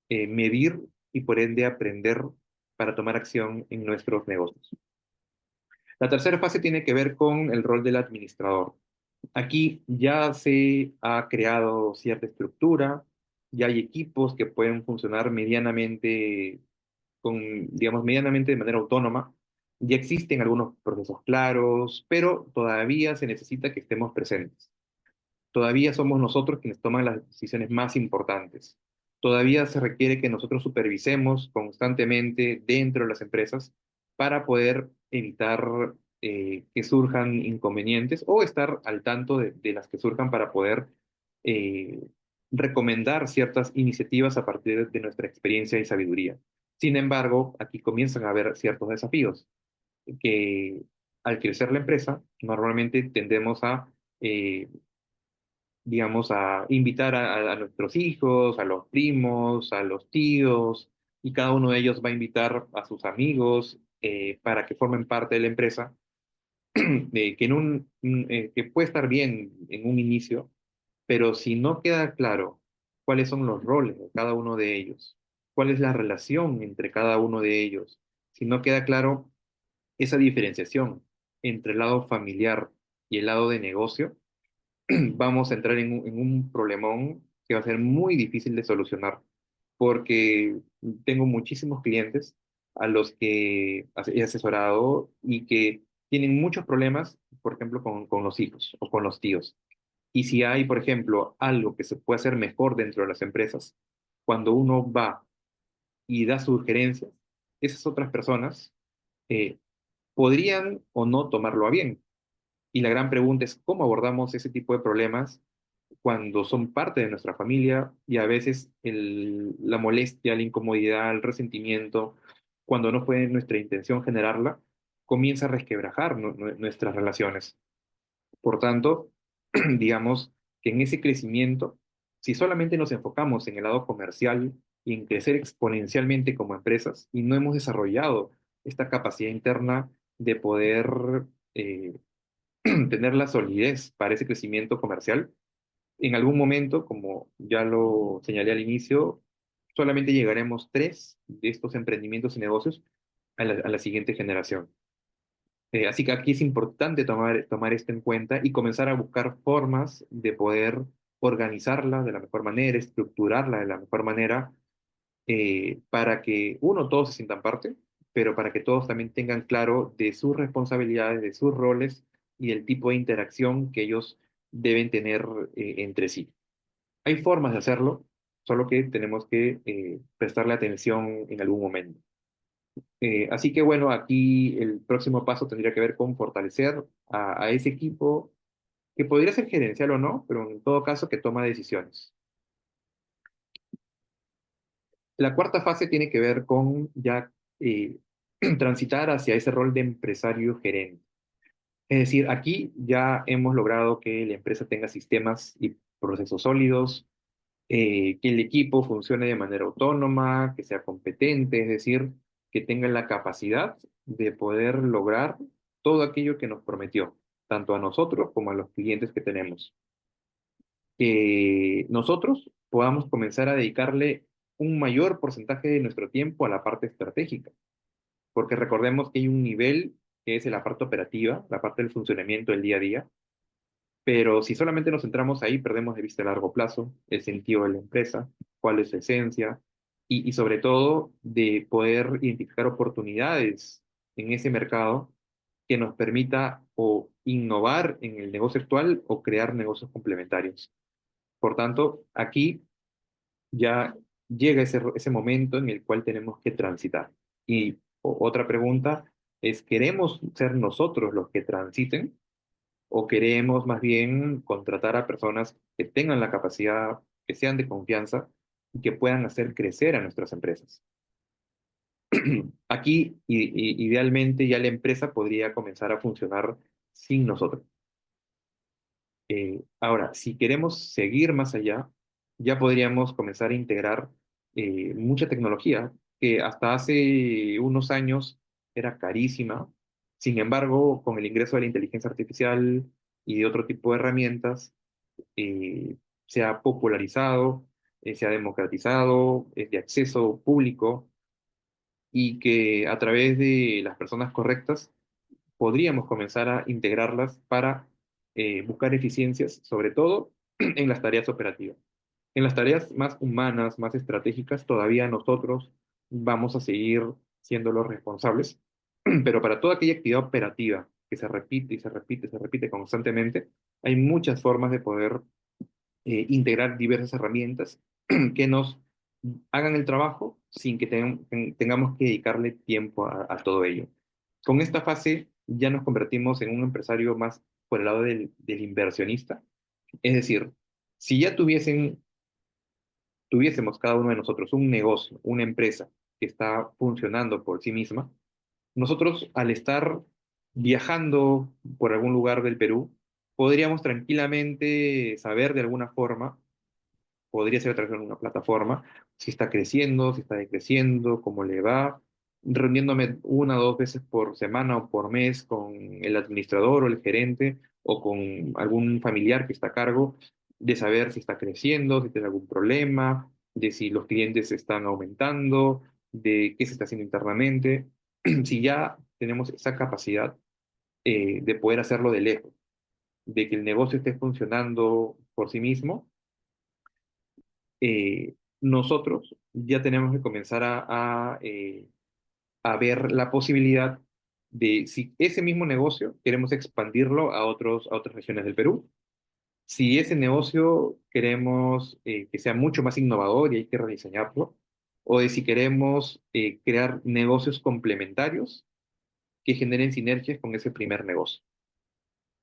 medir y por ende aprender para tomar acción en nuestros negocios. La tercera fase tiene que ver con el rol del administrador. Aquí ya se ha creado cierta estructura, ya hay equipos que pueden funcionar medianamente, digamos, medianamente de manera autónoma. Ya existen algunos procesos claros, pero todavía se necesita que estemos presentes. Todavía somos nosotros quienes toman las decisiones más importantes. Todavía se requiere que nosotros supervisemos constantemente dentro de las empresas para poder evitar que surjan inconvenientes o estar al tanto de las que surjan para poder eh, recomendar ciertas iniciativas a partir de nuestra experiencia y sabiduría. Sin embargo, aquí comienzan a haber ciertos desafíos que al crecer la empresa, normalmente tendemos a digamos, a invitar a nuestros hijos, a los primos, a los tíos, y cada uno de ellos va a invitar a sus amigos para que formen parte de la empresa. que, que puede estar bien en un inicio, pero si no queda claro cuáles son los roles de cada uno de ellos, cuál es la relación entre cada uno de ellos, si no queda claro esa diferenciación entre el lado familiar y el lado de negocio, vamos a entrar en un problemón que va a ser muy difícil de solucionar, porque tengo muchísimos clientes a los que he asesorado y que tienen muchos problemas, por ejemplo, con los hijos o con los tíos. Y si hay, por ejemplo, algo que se puede hacer mejor dentro de las empresas, cuando uno va y da sugerencias, esas otras personas eh, podrían o no tomarlo a bien. Y la gran pregunta es cómo abordamos ese tipo de problemas cuando son parte de nuestra familia y a veces la molestia, la incomodidad, el resentimiento, cuando no fue nuestra intención generarla, comienza a resquebrajar nuestras relaciones. Por tanto, digamos que en ese crecimiento, si solamente nos enfocamos en el lado comercial y en crecer exponencialmente como empresas y no hemos desarrollado esta capacidad interna de poder eh, tener la solidez para ese crecimiento comercial, en algún momento, como ya lo señalé al inicio, solamente llegaremos tres de estos emprendimientos y negocios a la siguiente generación. Así que aquí es importante tomar esto en cuenta y comenzar a buscar formas de poder organizarla de la mejor manera, estructurarla de la mejor manera, para que, uno, todos se sientan parte, pero para que todos también tengan claro de sus responsabilidades, de sus roles y el tipo de interacción que ellos deben tener entre sí. Hay formas de hacerlo, solo que tenemos que prestarle atención en algún momento. Así que bueno, aquí el próximo paso tendría que ver con fortalecer a ese equipo que podría ser gerencial o no, pero en todo caso que toma decisiones. La cuarta fase tiene que ver con ya transitar hacia ese rol de empresario gerente. Es decir, aquí ya hemos logrado que la empresa tenga sistemas y procesos sólidos, que el equipo funcione de manera autónoma, que sea competente, es decir, que tenga la capacidad de poder lograr todo aquello que nos prometió, tanto a nosotros como a los clientes que tenemos. Que nosotros podamos comenzar a dedicarle un mayor porcentaje de nuestro tiempo a la parte estratégica, porque recordemos que hay un nivel que es la parte operativa, la parte del funcionamiento del día a día, pero si solamente nos centramos ahí, perdemos de vista a largo plazo el sentido de la empresa, cuál es su esencia y sobre todo de poder identificar oportunidades en ese mercado que nos permita o innovar en el negocio actual o crear negocios complementarios. Por tanto, aquí ya llega ese momento en el cual tenemos que transitar. Y otra pregunta es, ¿queremos ser nosotros los que transiten? ¿O queremos más bien contratar a personas que tengan la capacidad, que sean de confianza y que puedan hacer crecer a nuestras empresas? Aquí, idealmente, ya la empresa podría comenzar a funcionar sin nosotros. Ahora, si queremos seguir más allá, ya podríamos comenzar a integrar mucha tecnología que hasta hace unos años era carísima. Sin embargo, con el ingreso de la inteligencia artificial y de otro tipo de herramientas, eh, se ha popularizado, se ha democratizado, es de acceso público y que a través de las personas correctas podríamos comenzar a integrarlas para buscar eficiencias, sobre todo en las tareas operativas. En las tareas más humanas, más estratégicas, todavía nosotros vamos a seguir siendo los responsables, pero para toda aquella actividad operativa que se repite y se repite y se repite constantemente, hay muchas formas de poder integrar diversas herramientas que nos hagan el trabajo sin que tengamos que dedicarle tiempo a todo ello. Con esta fase ya nos convertimos en un empresario más por el lado del inversionista. Es decir, si ya tuviésemos cada uno de nosotros un negocio, una empresa que está funcionando por sí misma, nosotros al estar viajando por algún lugar del Perú, podríamos tranquilamente saber de alguna forma, podría ser a través de una plataforma, si está creciendo, si está decreciendo, cómo le va, reuniéndome 1 o 2 veces por semana o por mes con el administrador o el gerente o con algún familiar que está a cargo de saber si está creciendo, si tiene algún problema, de si los clientes están aumentando, de qué se está haciendo internamente. Si ya tenemos esa capacidad de poder hacerlo de lejos, de que el negocio esté funcionando por sí mismo, nosotros ya tenemos que comenzar a ver la posibilidad de si ese mismo negocio queremos expandirlo a otras regiones del Perú, si ese negocio queremos que sea mucho más innovador y hay que rediseñarlo, o de si queremos crear negocios complementarios que generen sinergias con ese primer negocio.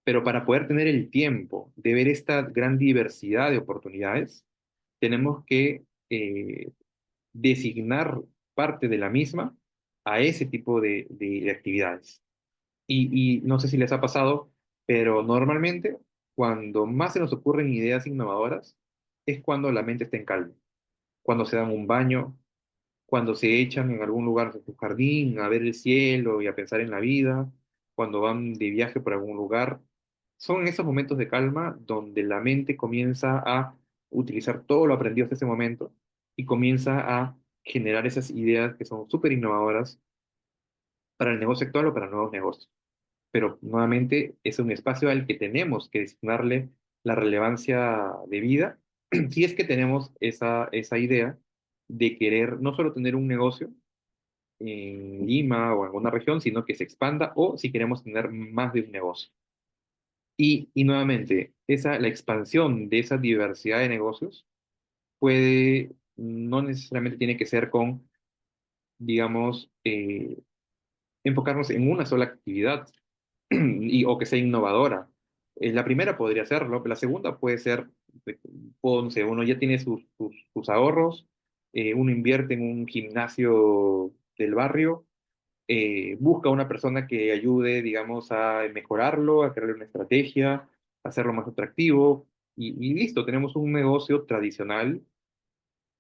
Pero para poder tener el tiempo de ver esta gran diversidad de oportunidades, tenemos que designar parte de la misma a ese tipo de actividades. Y no sé si les ha pasado, pero normalmente cuando más se nos ocurren ideas innovadoras es cuando la mente está en calma, cuando se dan un baño, cuando se echan en algún lugar de su jardín a ver el cielo y a pensar en la vida, cuando van de viaje por algún lugar. Son en esos momentos de calma donde la mente comienza a utilizar todo lo aprendido hasta ese momento y comienza a generar esas ideas que son súper innovadoras para el negocio actual o para nuevos negocios. Pero nuevamente es un espacio al que tenemos que designarle la relevancia de vida si es que tenemos esa idea de querer no solo tener un negocio en Lima o en alguna región, sino que se expanda o si queremos tener más de un negocio. Y nuevamente, la expansión de esa diversidad de negocios no necesariamente tiene que ser con, digamos, enfocarnos en una sola actividad o que sea innovadora. La primera podría serlo, pero la segunda puede ser, no sé, uno ya tiene sus ahorros, uno invierte en un gimnasio del barrio, busca una persona que ayude, digamos, a mejorarlo, a crearle una estrategia, a hacerlo más atractivo, y listo, tenemos un negocio tradicional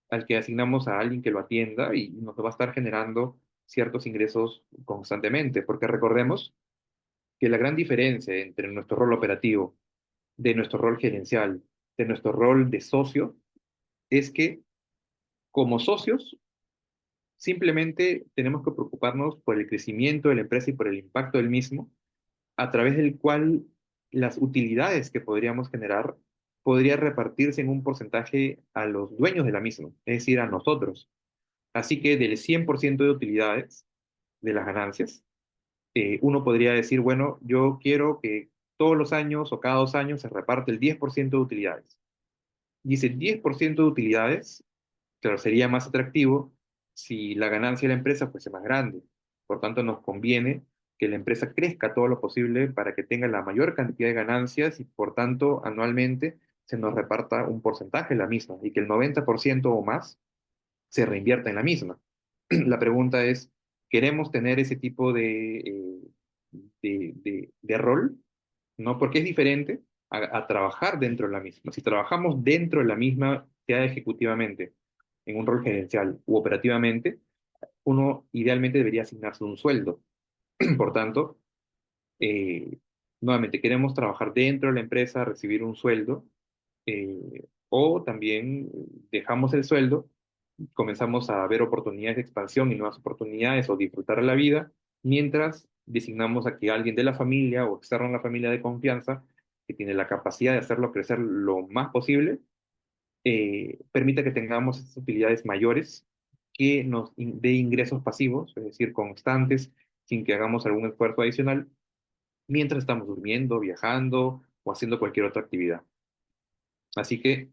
al que asignamos a alguien que lo atienda y nos va a estar generando ciertos ingresos constantemente, porque recordemos que la gran diferencia entre nuestro rol operativo, de nuestro rol gerencial, de nuestro rol de socio, es que como socios simplemente tenemos que preocuparnos por el crecimiento de la empresa y por el impacto del mismo, a través del cual las utilidades que podríamos generar podría repartirse en un porcentaje a los dueños de la misma, es decir, a nosotros. Así que del 100% de utilidades, de las ganancias, uno podría decir, bueno, yo quiero que todos los años o cada 2 años se reparte el 10% de utilidades. Y ese 10% de utilidades, claro, sería más atractivo si la ganancia de la empresa fuese más grande. Por tanto, nos conviene que la empresa crezca todo lo posible para que tenga la mayor cantidad de ganancias y, por tanto, anualmente se nos reparta un porcentaje de la misma y que el 90% o más se reinvierta en la misma. La pregunta es, ¿queremos tener ese tipo de rol? ¿No? Porque es diferente a trabajar dentro de la misma. Si trabajamos dentro de la misma, sea ejecutivamente, en un rol gerencial u operativamente, uno idealmente debería asignarse un sueldo. Por tanto, eh, nuevamente, queremos trabajar dentro de la empresa, recibir un sueldo, o también dejamos el sueldo, comenzamos a ver oportunidades de expansión y nuevas oportunidades o disfrutar de la vida, mientras designamos a que alguien de la familia o externo a la familia de confianza, que tiene la capacidad de hacerlo crecer lo más posible, permita que tengamos estas utilidades mayores que nos dé ingresos pasivos, es decir, constantes, sin que hagamos algún esfuerzo adicional, mientras estamos durmiendo, viajando o haciendo cualquier otra actividad. Así que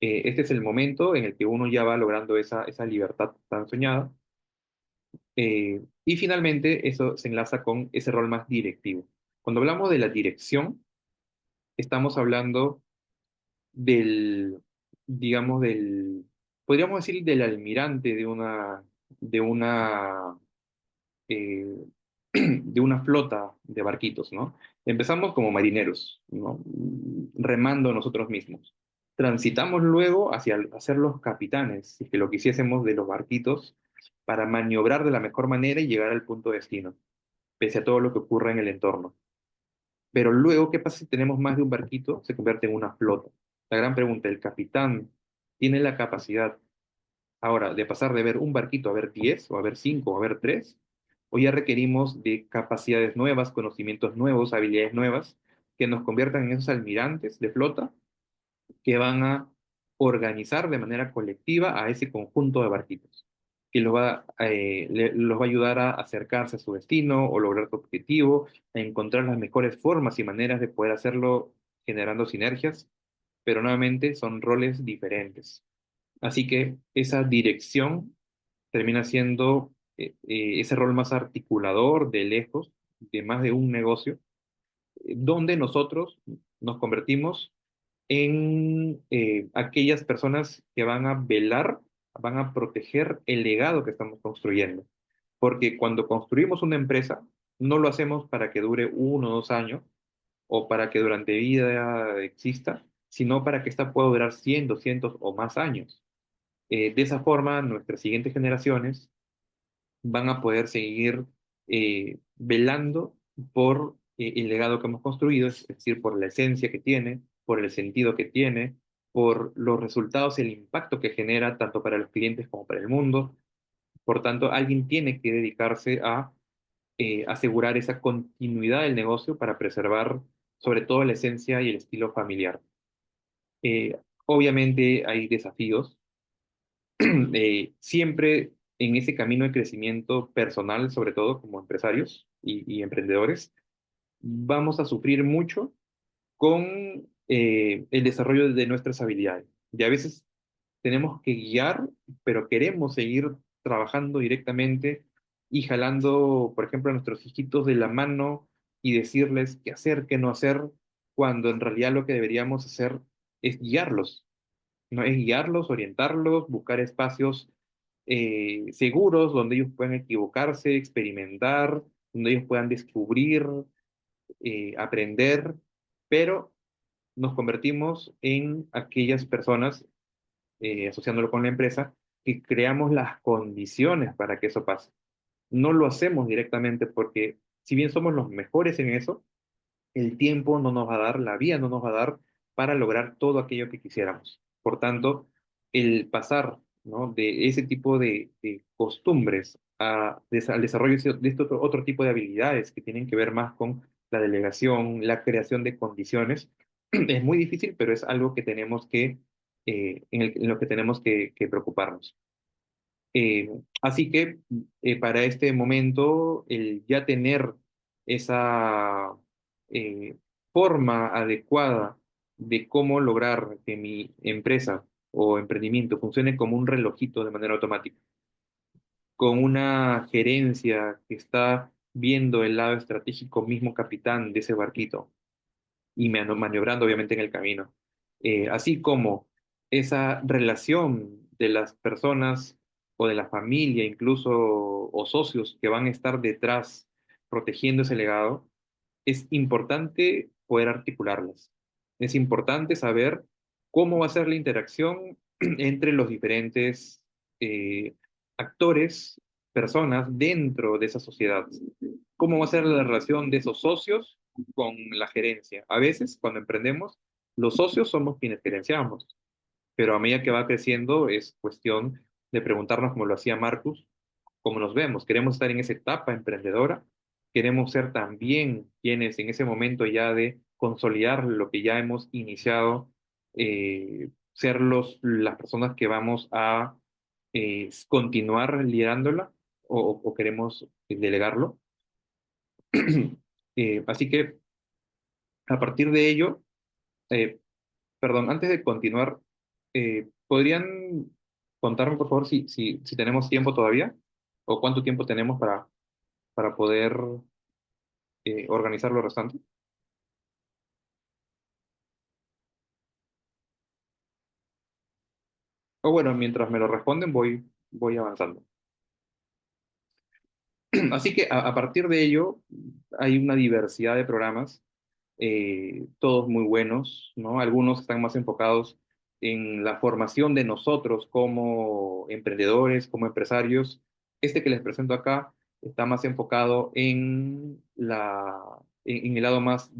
este es el momento en el que uno ya va logrando esa libertad tan soñada. Y finalmente eso se enlaza con ese rol más directivo. Cuando hablamos de la dirección, estamos hablando del, digamos, podríamos decir del almirante eh, de una flota de barquitos, ¿no? Empezamos como marineros, ¿no? Remando nosotros mismos. Transitamos luego hacia ser los capitanes, si es que lo quisiésemos de los barquitos, para maniobrar de la mejor manera y llegar al punto de destino, pese a todo lo que ocurra en el entorno. Pero luego, ¿qué pasa si tenemos más de un barquito? Se convierte en una flota. La gran pregunta, ¿el capitán tiene la capacidad ahora de pasar de ver un barquito a ver 10, o a ver 5, o a ver 3? ¿O ya requerimos de capacidades nuevas, conocimientos nuevos, habilidades nuevas, que nos conviertan en esos almirantes de flota que van a organizar de manera colectiva a ese conjunto de barquitos, que los va a ayudar a acercarse a su destino o lograr su objetivo, a encontrar las mejores formas y maneras de poder hacerlo generando sinergias, pero nuevamente son roles diferentes. Así que esa dirección termina siendo ese rol más articulador de lejos, de más de un negocio, donde nosotros nos convertimos en aquellas personas que van a velar, van a proteger el legado que estamos construyendo. Porque cuando construimos una empresa, no lo hacemos para que dure 1 o 2 años o para que durante vida exista, sino para que ésta pueda durar 100, 200 o más años. De esa forma, nuestras siguientes generaciones van a poder seguir velando por el legado que hemos construido, es decir, por la esencia que tiene, por el sentido que tiene, por los resultados y el impacto que genera tanto para los clientes como para el mundo. Por tanto, alguien tiene que dedicarse a asegurar esa continuidad del negocio para preservar sobre todo la esencia y el estilo familiar. Obviamente hay desafíos, siempre en ese camino de crecimiento personal, sobre todo como empresarios y emprendedores, vamos a sufrir mucho con el desarrollo de nuestras habilidades. Y a veces tenemos que guiar, pero queremos seguir trabajando directamente y jalando, por ejemplo, a nuestros hijitos de la mano y decirles qué hacer, qué no hacer, cuando en realidad lo que deberíamos hacer es guiarlos, ¿no? Es guiarlos, orientarlos, buscar espacios seguros donde ellos puedan equivocarse, experimentar, donde ellos puedan descubrir, aprender, pero nos convertimos en aquellas personas, asociándolo con la empresa, que creamos las condiciones para que eso pase. No lo hacemos directamente porque, si bien somos los mejores en eso, el tiempo no nos va a dar, la vida no nos va a dar para lograr todo aquello que quisiéramos. Por tanto, el pasar, ¿no?, de ese tipo de costumbres al desarrollo de este otro tipo de habilidades que tienen que ver más con la delegación, la creación de condiciones, es muy difícil, pero es algo que tenemos en lo que tenemos que preocuparnos. Eh, Así que para este momento, el ya tener esa eh, forma adecuada de cómo lograr que mi empresa o emprendimiento funcione como un relojito de manera automática, con una gerencia que está viendo el lado estratégico, mismo capitán de ese barquito, y maniobrando obviamente en el camino. Así como esa relación de las personas o de la familia incluso o socios que van a estar detrás protegiendo ese legado, es importante poder articularlas. Es importante saber cómo va a ser la interacción entre los diferentes eh, actores, personas dentro de esa sociedad. ¿Cómo va a ser la relación de esos socios con la gerencia? A veces, cuando emprendemos, los socios somos quienes gerenciamos, pero a medida que va creciendo es cuestión de preguntarnos, como lo hacía Marcus, cómo nos vemos. ¿Queremos estar en esa etapa emprendedora? ¿Queremos ser también quienes en ese momento ya de consolidar lo que ya hemos iniciado, ser las personas que vamos a continuar liderándola o queremos delegarlo? Así que a partir de ello, eh, perdón, antes de continuar, ¿podrían contarme por favor si tenemos tiempo todavía o cuánto tiempo tenemos para poder organizar lo restante? O bueno, mientras me lo responden voy avanzando. Así que a partir de ello hay una diversidad de programas, todos muy buenos, ¿no? Algunos están más enfocados en la formación de nosotros como emprendedores, como empresarios, Este que les presento acá está más enfocado en el lado más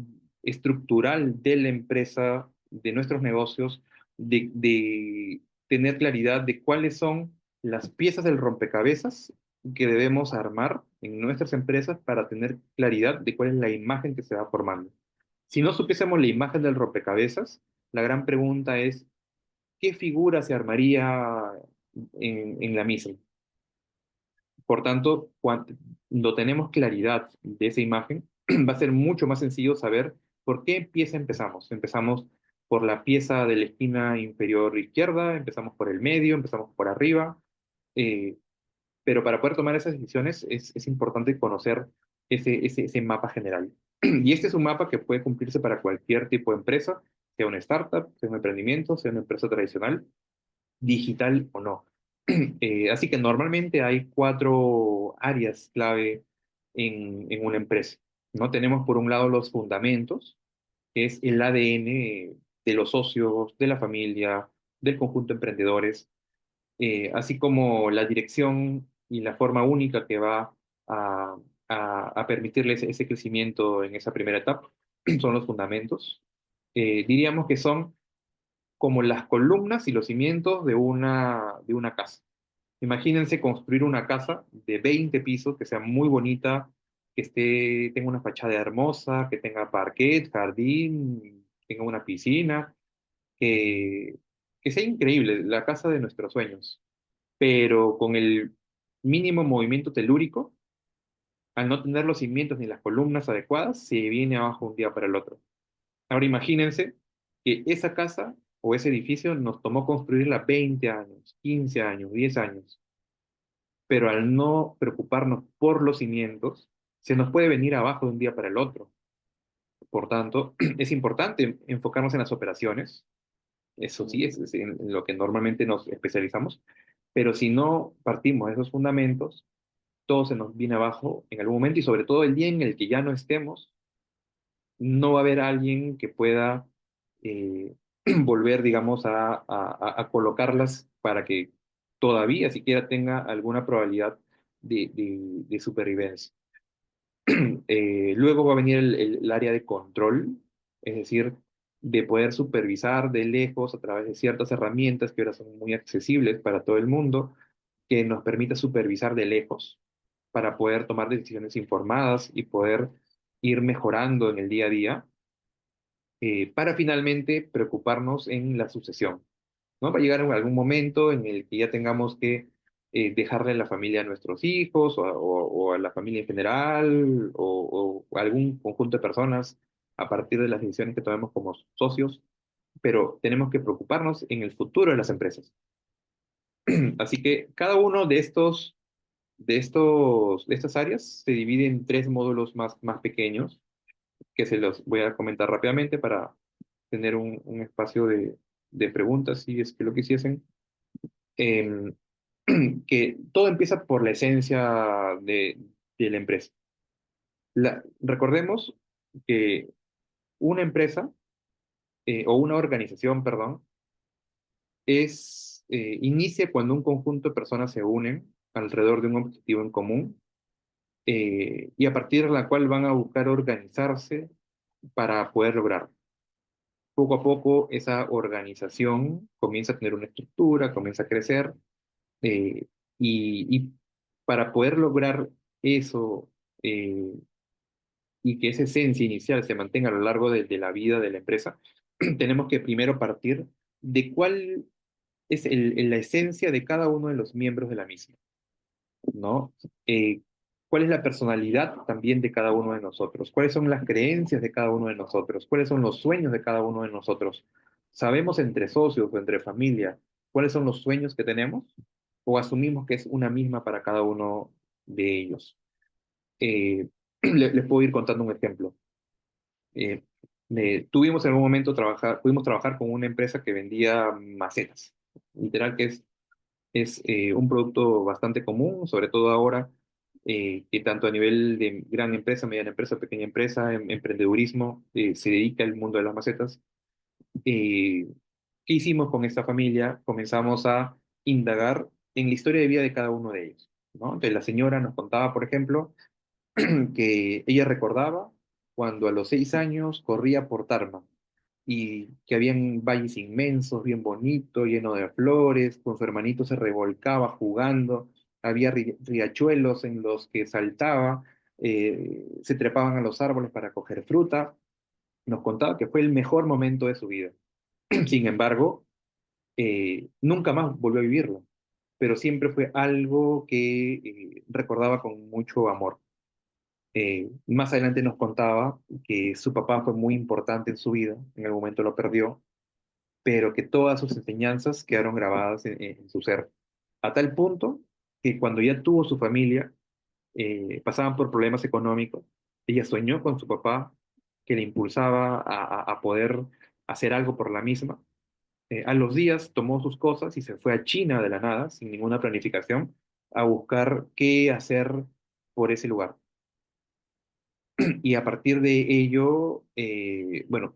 estructural de la empresa, de nuestros negocios, de tener claridad de cuáles son las piezas del rompecabezas que debemos armar en nuestras empresas para tener claridad de cuál es la imagen que se va formando. Si no supiésemos la imagen del rompecabezas, la gran pregunta es, ¿qué figura se armaría en la misma? Por tanto, cuando tenemos claridad de esa imagen, va a ser mucho más sencillo saber por qué pieza empezamos. Empezamos por la pieza de la esquina inferior izquierda, empezamos por el medio, empezamos por arriba, eh, pero para poder tomar esas decisiones es importante conocer ese mapa general. Y este es un mapa que puede cumplirse para cualquier tipo de empresa, sea una startup, sea un emprendimiento, sea una empresa tradicional, digital o no. Así que normalmente hay 4 áreas clave en una empresa, ¿no? Tenemos por un lado los fundamentos, que es el ADN de los socios, de la familia, del conjunto de emprendedores, así como la dirección y la forma única que va a, a permitirles ese crecimiento en esa primera etapa, son los fundamentos. Diríamos que son como las columnas y los cimientos de una casa. Imagínense construir una casa de 20 pisos que sea muy bonita, que tenga una fachada hermosa, que tenga parquet, jardín, tenga una piscina, que, que sea increíble, la casa de nuestros sueños, pero con el mínimo movimiento telúrico, al no tener los cimientos ni las columnas adecuadas, se viene abajo un día para el otro. Ahora imagínense que esa casa o ese edificio nos tomó construirla 20 años, 15 años, 10 años, pero al no preocuparnos por los cimientos, se nos puede venir abajo de un día para el otro. Por tanto, es importante enfocarnos en las operaciones, eso sí, es en lo que normalmente nos especializamos, pero si no partimos de esos fundamentos, todo se nos viene abajo en algún momento y sobre todo el día en el que ya no estemos, no va a haber alguien que pueda eh, volver, digamos, a colocarlas para que todavía siquiera tenga alguna probabilidad de supervivencia. Luego va a venir el área de control, es decir, de poder supervisar de lejos a través de ciertas herramientas que ahora son muy accesibles para todo el mundo, que nos permita supervisar de lejos para poder tomar decisiones informadas y poder ir mejorando en el día a día, para finalmente preocuparnos en la sucesión, ¿no? Va a llegar algún momento en el que ya tengamos que dejarle la familia a nuestros hijos o a la familia en general o a algún conjunto de personas a partir de las decisiones que tomemos como socios, pero tenemos que preocuparnos en el futuro de las empresas. Así que cada uno de estas áreas se divide en 3 módulos más pequeños que se los voy a comentar rápidamente para tener un espacio de preguntas, si es que lo quisiesen. Em, que todo empieza por la esencia de la empresa. Recordemos que una empresa, o una organización, perdón, inicia cuando un conjunto de personas se unen alrededor de un objetivo en común, y a partir de la cual van a buscar organizarse para poder lograrlo. Poco a poco esa organización comienza a tener una estructura, comienza a crecer, eh, y para poder lograr eso, eh, y que esa esencia inicial se mantenga a lo largo de la vida de la empresa, tenemos que primero partir de cuál es la esencia de cada uno de los miembros de la misma, ¿no? ¿Cuál es la personalidad también de cada uno de nosotros? ¿Cuáles son las creencias de cada uno de nosotros? ¿Cuáles son los sueños de cada uno de nosotros? ¿Sabemos entre socios o entre familia cuáles son los sueños que tenemos? ¿O asumimos que es una misma para cada uno de ellos? Les puedo ir contando un ejemplo. Eh, Tuvimos en algún momento pudimos trabajar con una empresa que vendía macetas, literal que es un producto bastante común, sobre todo ahora, que tanto a nivel de gran empresa, mediana empresa, pequeña empresa, emprendedurismo, se dedica al mundo de las macetas. ¿Qué hicimos con esta familia? Comenzamos a indagar en la historia de vida de cada uno de ellos. ¿no? Entonces la señora nos contaba, por ejemplo, que ella recordaba cuando a los 6 años corría por Tarma y que habían valles inmensos, bien bonitos, lleno de flores, con su hermanito se revolcaba jugando, había riachuelos en los que saltaba, se trepaban a los árboles para coger fruta. Nos contaba que fue el mejor momento de su vida. Sin embargo, nunca más volvió a vivirlo, pero siempre fue algo que recordaba con mucho amor. Más adelante nos contaba que su papá fue muy importante en su vida, en el momento lo perdió, pero que todas sus enseñanzas quedaron grabadas en su ser, a tal punto que cuando ya tuvo su familia, pasaban por problemas económicos, ella soñó con su papá, que le impulsaba a poder hacer algo por la misma. A los días tomó sus cosas y se fue a China de la nada, sin ninguna planificación, a buscar qué hacer por ese lugar. Y a partir de ello, bueno,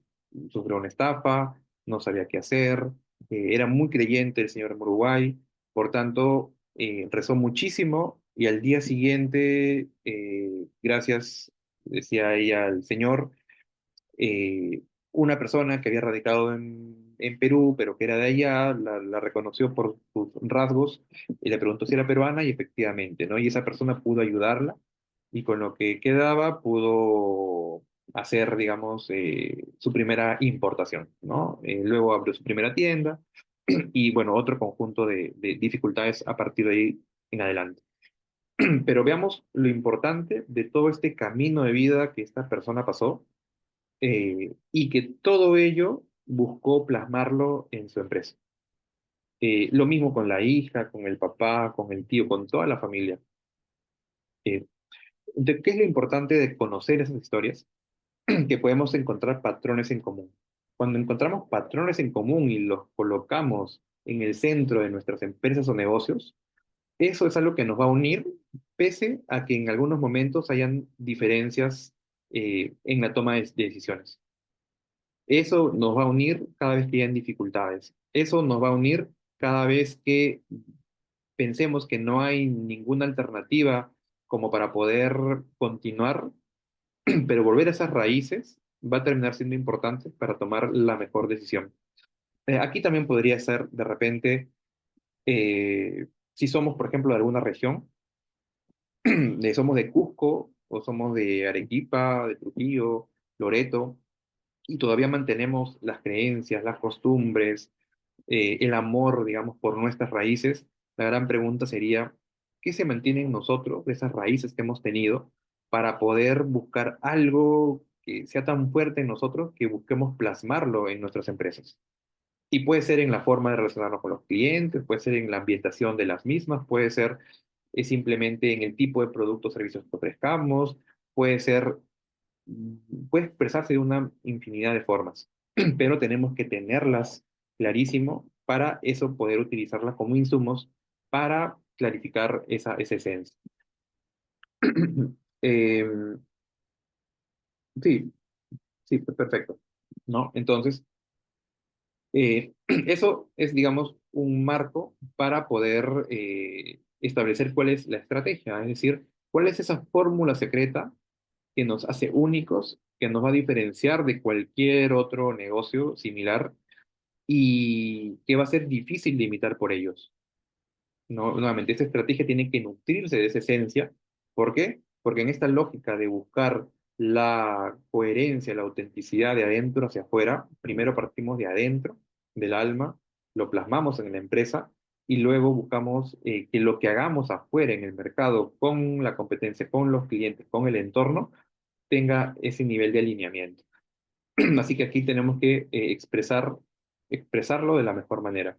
sufrió una estafa, no sabía qué hacer, era muy creyente el señor en Uruguay, por tanto, rezó muchísimo y al día siguiente, gracias, decía ella al señor, una persona que había radicado en Perú, pero que era de allá, la reconoció por sus rasgos y le preguntó si era peruana y efectivamente, ¿no? Y esa persona pudo ayudarla y con lo que quedaba pudo hacer, digamos, su primera importación, ¿no? Luego abrió su primera tienda y, bueno, otro conjunto de dificultades a partir de ahí en adelante. Pero veamos lo importante de todo este camino de vida que esta persona pasó y que todo ello buscó plasmarlo en su empresa. Lo mismo con la hija, con el papá, con el tío, con toda la familia. Eh, ¿Qué es lo importante de conocer esas historias? Que podemos encontrar patrones en común. Cuando encontramos patrones en común y los colocamos en el centro de nuestras empresas o negocios, eso es algo que nos va a unir, pese a que en algunos momentos hayan diferencias en la toma de decisiones. Eso nos va a unir cada vez que hayan dificultades. Eso nos va a unir cada vez que pensemos que no hay ninguna alternativa como para poder continuar, pero volver a esas raíces va a terminar siendo importante para tomar la mejor decisión. Aquí también podría ser, de repente, si somos, por ejemplo, de alguna región, somos de Cusco o somos de Arequipa, de Trujillo, Loreto, y todavía mantenemos las creencias, las costumbres, el amor, digamos, por nuestras raíces, la gran pregunta sería, ¿qué se mantiene en nosotros de esas raíces que hemos tenido para poder buscar algo que sea tan fuerte en nosotros que busquemos plasmarlo en nuestras empresas? Y puede ser en la forma de relacionarnos con los clientes, puede ser en la ambientación de las mismas, puede ser simplemente en el tipo de productos o servicios que ofrezcamos, puede ser puede expresarse de una infinidad de formas, pero tenemos que tenerlas clarísimo para eso poder utilizarlas como insumos para clarificar esa esencia. Eh, sí, sí, perfecto. ¿No? Entonces, eso es, digamos, un marco para poder establecer cuál es la estrategia, es decir, cuál es esa fórmula secreta que nos hace únicos, que nos va a diferenciar de cualquier otro negocio similar y que va a ser difícil de imitar por ellos. No, nuevamente, esta estrategia tiene que nutrirse de esa esencia. ¿Por qué? Porque en esta lógica de buscar la coherencia, la autenticidad de adentro hacia afuera, primero partimos de adentro, del alma, lo plasmamos en la empresa y luego buscamos que lo que hagamos afuera en el mercado con la competencia, con los clientes, con el entorno, tenga ese nivel de alineamiento. Así que aquí tenemos que expresarlo de la mejor manera.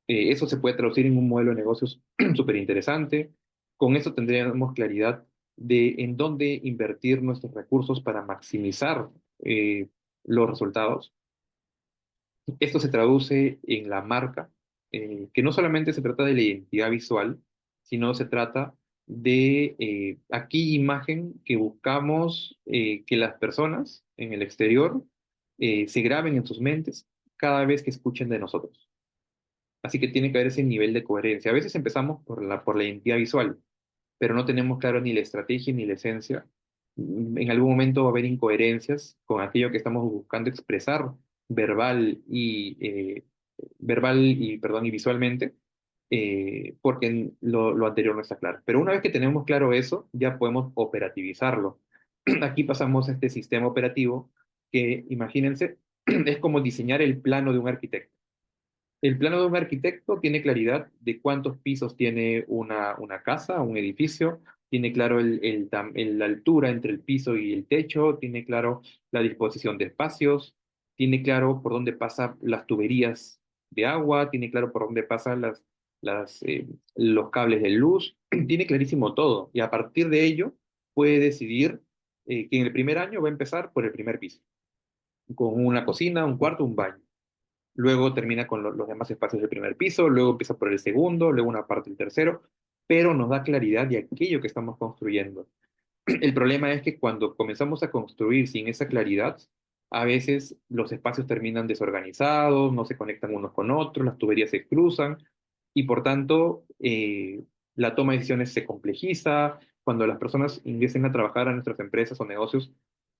Eso se puede traducir en un modelo de negocios súper interesante. Con eso tendríamos claridad de en dónde invertir nuestros recursos para maximizar eh, los resultados. Esto se traduce en la marca, que no solamente se trata de la identidad visual, sino se trata de aquí imagen que buscamos que las personas en el exterior se graben en sus mentes cada vez que escuchen de nosotros. Así que tiene que haber ese nivel de coherencia. A veces empezamos por la identidad visual, pero no tenemos claro ni la estrategia ni la esencia, en algún momento va a haber incoherencias con aquello que estamos buscando expresar perdón, y visualmente, porque lo anterior no está claro. Pero una vez que tenemos claro eso, ya podemos operativizarlo. Aquí pasamos a este sistema operativo que, imagínense, es como diseñar el plano de un arquitecto. El plano de un arquitecto tiene claridad de cuántos pisos tiene una casa, un edificio, tiene claro la altura entre el piso y el techo, tiene claro la disposición de espacios, tiene claro por dónde pasan las tuberías de agua, tiene claro por dónde pasan los cables de luz, tiene clarísimo todo. Y a partir de ello puede decidir que en el primer año va a empezar por el primer piso, con una cocina, un cuarto, un baño. Luego termina con los demás espacios del primer piso, luego empieza por el segundo, luego una parte del tercero, pero nos da claridad de aquello que estamos construyendo. El problema es que cuando comenzamos a construir sin esa claridad, a veces los espacios terminan desorganizados, no se conectan unos con otros, las tuberías se cruzan y por tanto la toma de decisiones se complejiza. Cuando las personas ingresen a trabajar a nuestras empresas o negocios,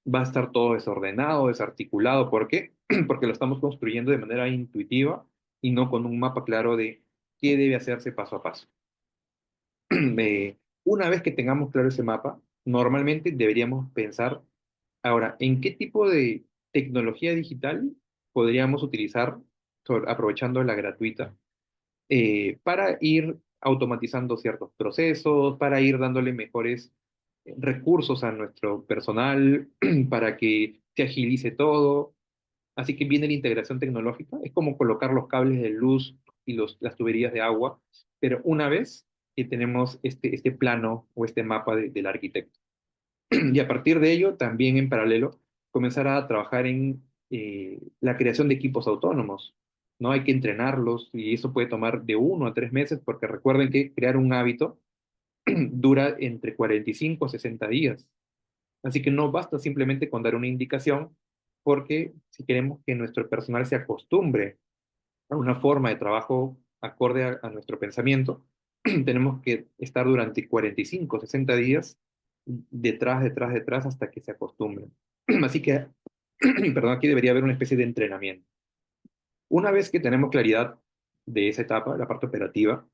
va a estar todo desordenado, desarticulado. ¿Por qué? Porque lo estamos construyendo de manera intuitiva y no con un mapa claro de qué debe hacerse paso a paso. Una vez que tengamos claro ese mapa, normalmente deberíamos pensar ahora en qué tipo de tecnología digital podríamos utilizar, aprovechando la gratuita, para ir automatizando ciertos procesos, para ir dándole mejores recursos a nuestro personal, para que se agilice todo. Así que viene la integración tecnológica, es como colocar los cables de luz y las tuberías de agua, pero una vez que tenemos este plano o este mapa del arquitecto. Y a partir de ello, también en paralelo, comenzar a trabajar en la creación de equipos autónomos. ¿No? Hay que entrenarlos y eso puede tomar de 1 a 3 meses, porque recuerden que crear un hábito dura entre 45 a 60 días. Así que no basta simplemente con dar una indicación, porque si queremos que nuestro personal se acostumbre a una forma de trabajo acorde a nuestro pensamiento, tenemos que estar durante 45 o 60 días detrás, hasta que se acostumbren. Así que, perdón, aquí debería haber una especie de entrenamiento. Una vez que tenemos claridad de esa etapa, la parte operativa,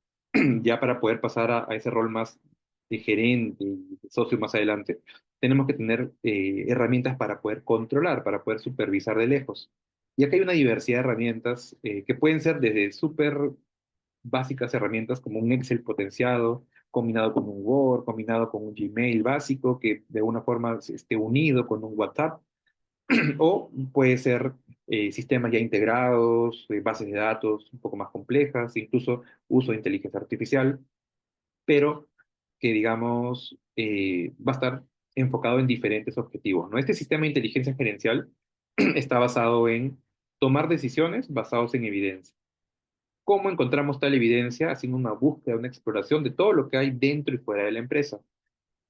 ya para poder pasar a ese rol más de gerente y de socio más adelante, tenemos que tener herramientas para poder controlar, para poder supervisar de lejos. Y acá hay una diversidad de herramientas que pueden ser desde súper básicas herramientas como un Excel potenciado, combinado con un Word, combinado con un Gmail básico, que de alguna forma esté unido con un WhatsApp, o puede ser sistemas ya integrados, bases de datos un poco más complejas, incluso uso de inteligencia artificial, pero que digamos va a estar enfocado en diferentes objetivos, ¿no? Este sistema de inteligencia gerencial está basado en tomar decisiones basados en evidencia. ¿Cómo encontramos tal evidencia? Haciendo una búsqueda, una exploración de todo lo que hay dentro y fuera de la empresa.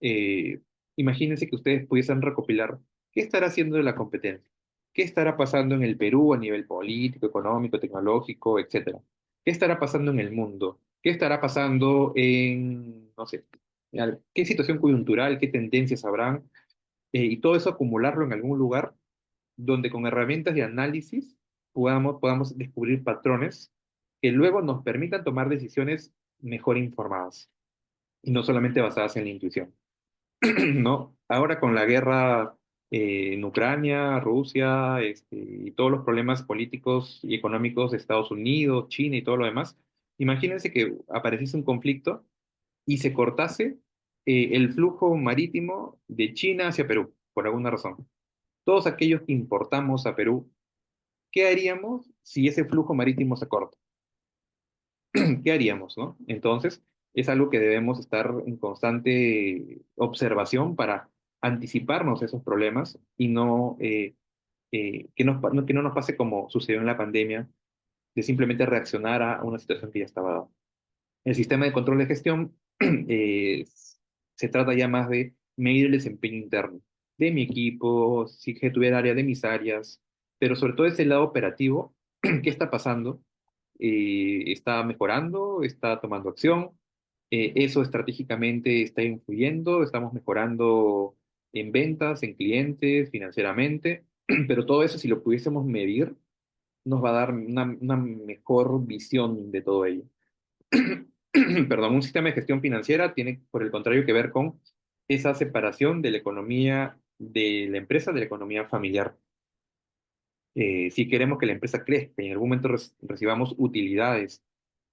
Eh, Imagínense que ustedes pudiesen recopilar qué estará haciendo la competencia, qué estará pasando en el Perú a nivel político, económico, tecnológico, etcétera. ¿Qué estará pasando en el mundo? ¿Qué estará pasando en, no sé, qué situación coyuntural, qué tendencias habrán? Y todo eso acumularlo en algún lugar donde con herramientas de análisis podamos descubrir patrones que luego nos permitan tomar decisiones mejor informadas y no solamente basadas en la intuición. ¿No? Ahora con la guerra en Ucrania, Rusia, y todos los problemas políticos y económicos de Estados Unidos, China y todo lo demás, imagínense que apareciese un conflicto y se cortase el flujo marítimo de China hacia Perú, por alguna razón. Todos aquellos que importamos a Perú, ¿qué haríamos si ese flujo marítimo se corta? ¿Qué haríamos, no? Entonces, es algo que debemos estar en constante observación para anticiparnos esos problemas y no, que no nos pase como sucedió en la pandemia, de simplemente reaccionar a una situación que ya estaba dada. El sistema de control de gestión se trata ya más de medir el desempeño interno de mi equipo, si que tuviera área de mis áreas, pero sobre todo ese lado operativo, ¿qué está pasando? ¿Está mejorando? ¿Está tomando acción? Eso estratégicamente está influyendo, estamos mejorando en ventas, en clientes, financieramente, pero todo eso, si lo pudiésemos medir, nos va a dar una mejor visión de todo ello. Perdón, un sistema de gestión financiera tiene, por el contrario, que ver con esa separación de la economía de la empresa de la economía familiar. Si queremos que la empresa crezca y en algún momento recibamos utilidades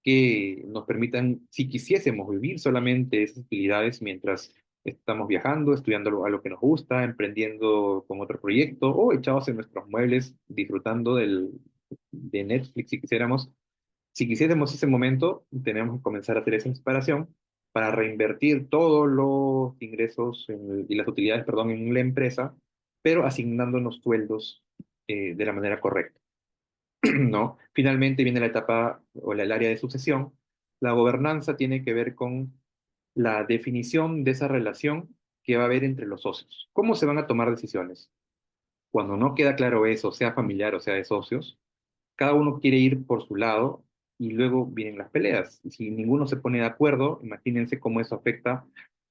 que nos permitan, si quisiésemos vivir solamente esas utilidades mientras estamos viajando, estudiando a lo que nos gusta, emprendiendo con otro proyecto o echados en nuestros muebles disfrutando de Netflix si quisiésemos ese momento, tenemos que comenzar a hacer esa separación para reinvertir todos los ingresos y las utilidades, perdón, en la empresa, pero asignándonos sueldos de la manera correcta, ¿no? Finalmente viene la etapa o el área de sucesión. La gobernanza tiene que ver con la definición de esa relación que va a haber entre los socios. ¿Cómo se van a tomar decisiones? Cuando no queda claro eso, sea familiar o sea de socios, cada uno quiere ir por su lado y luego vienen las peleas. Y si ninguno se pone de acuerdo, imagínense cómo eso afecta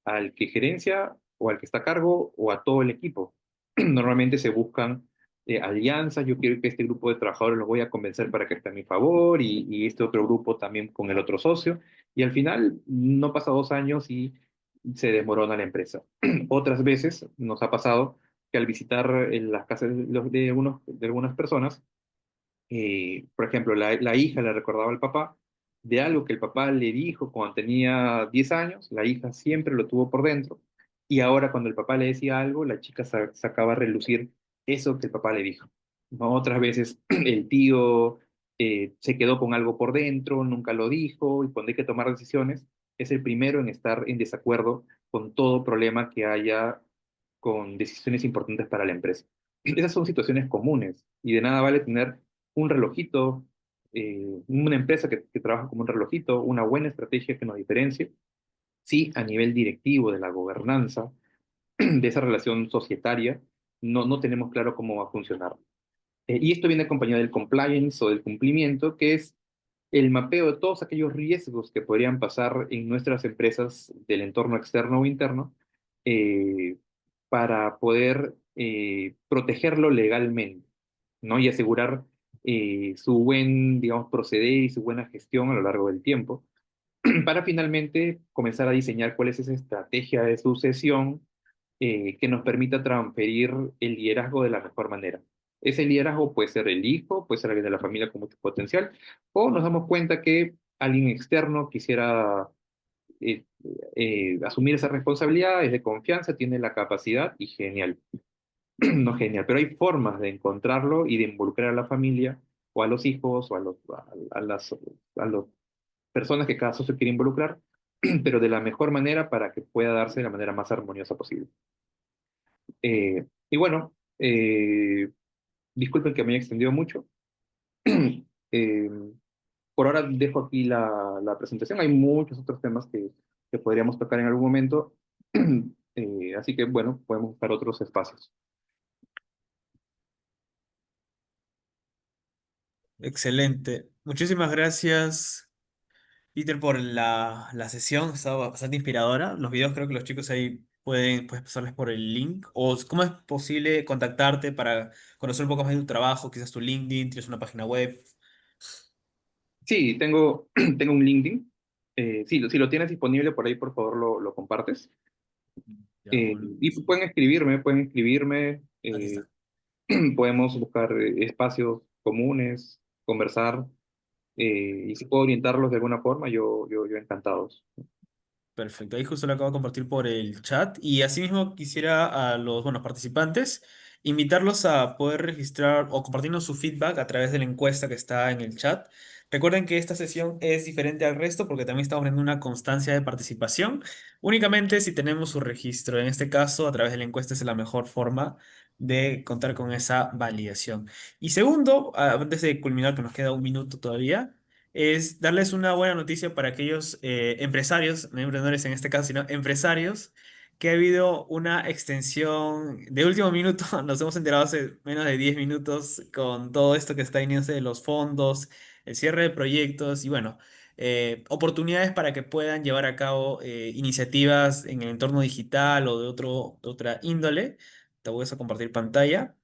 al que gerencia o al que está a cargo o a todo el equipo. Normalmente se buscan alianzas, yo quiero que este grupo de trabajadores los voy a convencer para que esté a mi favor y este otro grupo también con el otro socio. Y al final no pasa 2 años y se desmorona la empresa. Otras veces nos ha pasado que al visitar las casas de algunas personas, por ejemplo, la hija le recordaba al papá de algo que el papá le dijo cuando tenía 10 años, la hija siempre lo tuvo por dentro, y ahora cuando el papá le decía algo, la chica sacaba a relucir eso que el papá le dijo. ¿No? Otras veces el tío se quedó con algo por dentro, nunca lo dijo, y cuando hay que tomar decisiones, es el primero en estar en desacuerdo con todo problema que haya con decisiones importantes para la empresa. Esas son situaciones comunes y de nada vale tener un relojito, una empresa que trabaja como un relojito, una buena estrategia que nos diferencie, si a nivel directivo de la gobernanza, de esa relación societaria, no tenemos claro cómo va a funcionar. Y esto viene acompañado del compliance o del cumplimiento, que es el mapeo de todos aquellos riesgos que podrían pasar en nuestras empresas del entorno externo o interno, eh, para poder protegerlo legalmente, ¿no? Y asegurar su buen, digamos, proceder y su buena gestión a lo largo del tiempo, para finalmente comenzar a diseñar cuál es esa estrategia de sucesión que nos permita transferir el liderazgo de la mejor manera. Ese liderazgo puede ser el hijo, puede ser alguien de la familia con mucho potencial, o nos damos cuenta que alguien externo quisiera eh, asumir esa responsabilidad, es de confianza, tiene la capacidad y genial. No genial, pero hay formas de encontrarlo y de involucrar a la familia o a los hijos o a las personas que cada socio quiere involucrar, pero de la mejor manera para que pueda darse de la manera más armoniosa posible. Y bueno, disculpen que me haya extendido mucho. Eh, por ahora dejo aquí la presentación. Hay muchos otros temas que podríamos tocar en algún momento. Así que bueno, podemos buscar otros espacios. Excelente. Muchísimas gracias, Peter, por la sesión. Estaba bastante inspiradora. Los videos creo que los chicos ahí puedes pasarles por el link. O cómo es posible contactarte para conocer un poco más de tu trabajo, quizás tu LinkedIn, tienes una página web. Sí, tengo un LinkedIn. Si lo tienes disponible por ahí, por favor, lo compartes. Ya, Y pueden escribirme, aquí está. podemos buscar espacios comunes, conversar, y si puedo orientarlos de alguna forma, yo encantados. Perfecto, ahí justo lo acabo de compartir por el chat y asimismo quisiera a los buenos participantes invitarlos a poder registrar o compartirnos su feedback a través de la encuesta que está en el chat. Recuerden que esta sesión es diferente al resto porque también estamos viendo una constancia de participación. Únicamente si tenemos su registro, en este caso a través de la encuesta es la mejor forma de contar con esa validación. Y segundo, antes de culminar, que nos queda un minuto todavía es darles una buena noticia para aquellos empresarios, no emprendedores en este caso, sino empresarios, que ha habido una extensión de último minuto. Nos hemos enterado hace menos de 10 minutos con todo esto que está viniendo de los fondos, el cierre de proyectos y bueno. oportunidades para que puedan llevar a cabo iniciativas en el entorno digital o de otra índole. Te voy a compartir pantalla.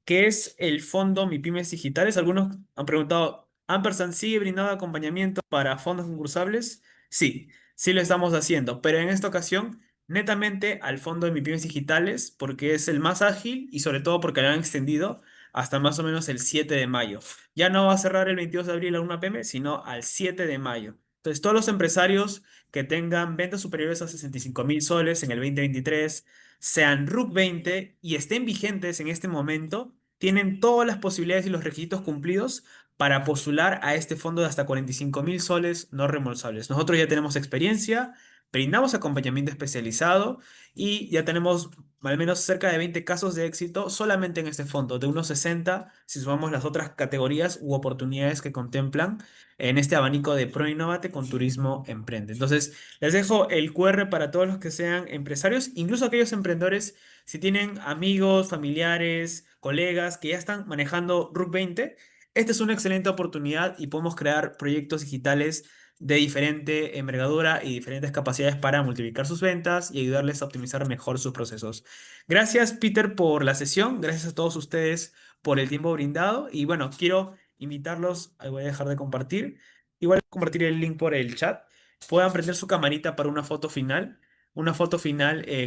¿Qué es el fondo MIPYMES Digitales? Algunos han preguntado, ¿Ampersand sigue brindando acompañamiento para fondos concursables? Sí, sí lo estamos haciendo, pero en esta ocasión netamente al fondo de MIPYMES Digitales porque es el más ágil y sobre todo porque lo han extendido hasta más o menos el 7 de mayo. Ya no va a cerrar el 22 de abril a 1 p.m., sino al 7 de mayo. Entonces, todos los empresarios que tengan ventas superiores a 65.000 soles en el 2023, sean RUC 20 y estén vigentes en este momento, tienen todas las posibilidades y los requisitos cumplidos para postular a este fondo de hasta 45.000 soles no reembolsables. Nosotros ya tenemos experiencia, brindamos acompañamiento especializado y ya tenemos al menos cerca de 20 casos de éxito solamente en este fondo, de unos 60 si sumamos las otras categorías u oportunidades que contemplan en este abanico de ProInnovate con Turismo Emprende. Entonces, les dejo el QR para todos los que sean empresarios, incluso aquellos emprendedores, si tienen amigos, familiares, colegas que ya están manejando RUC 20, esta es una excelente oportunidad y podemos crear proyectos digitales de diferente envergadura y diferentes capacidades para multiplicar sus ventas y ayudarles a optimizar mejor sus procesos. Gracias, Peter, por la sesión. Gracias a todos ustedes por el tiempo brindado. Y bueno, quiero invitarlos, ahí voy a dejar de compartir. Igual voy a compartir el link por el chat. Puedan prender su camarita para una foto final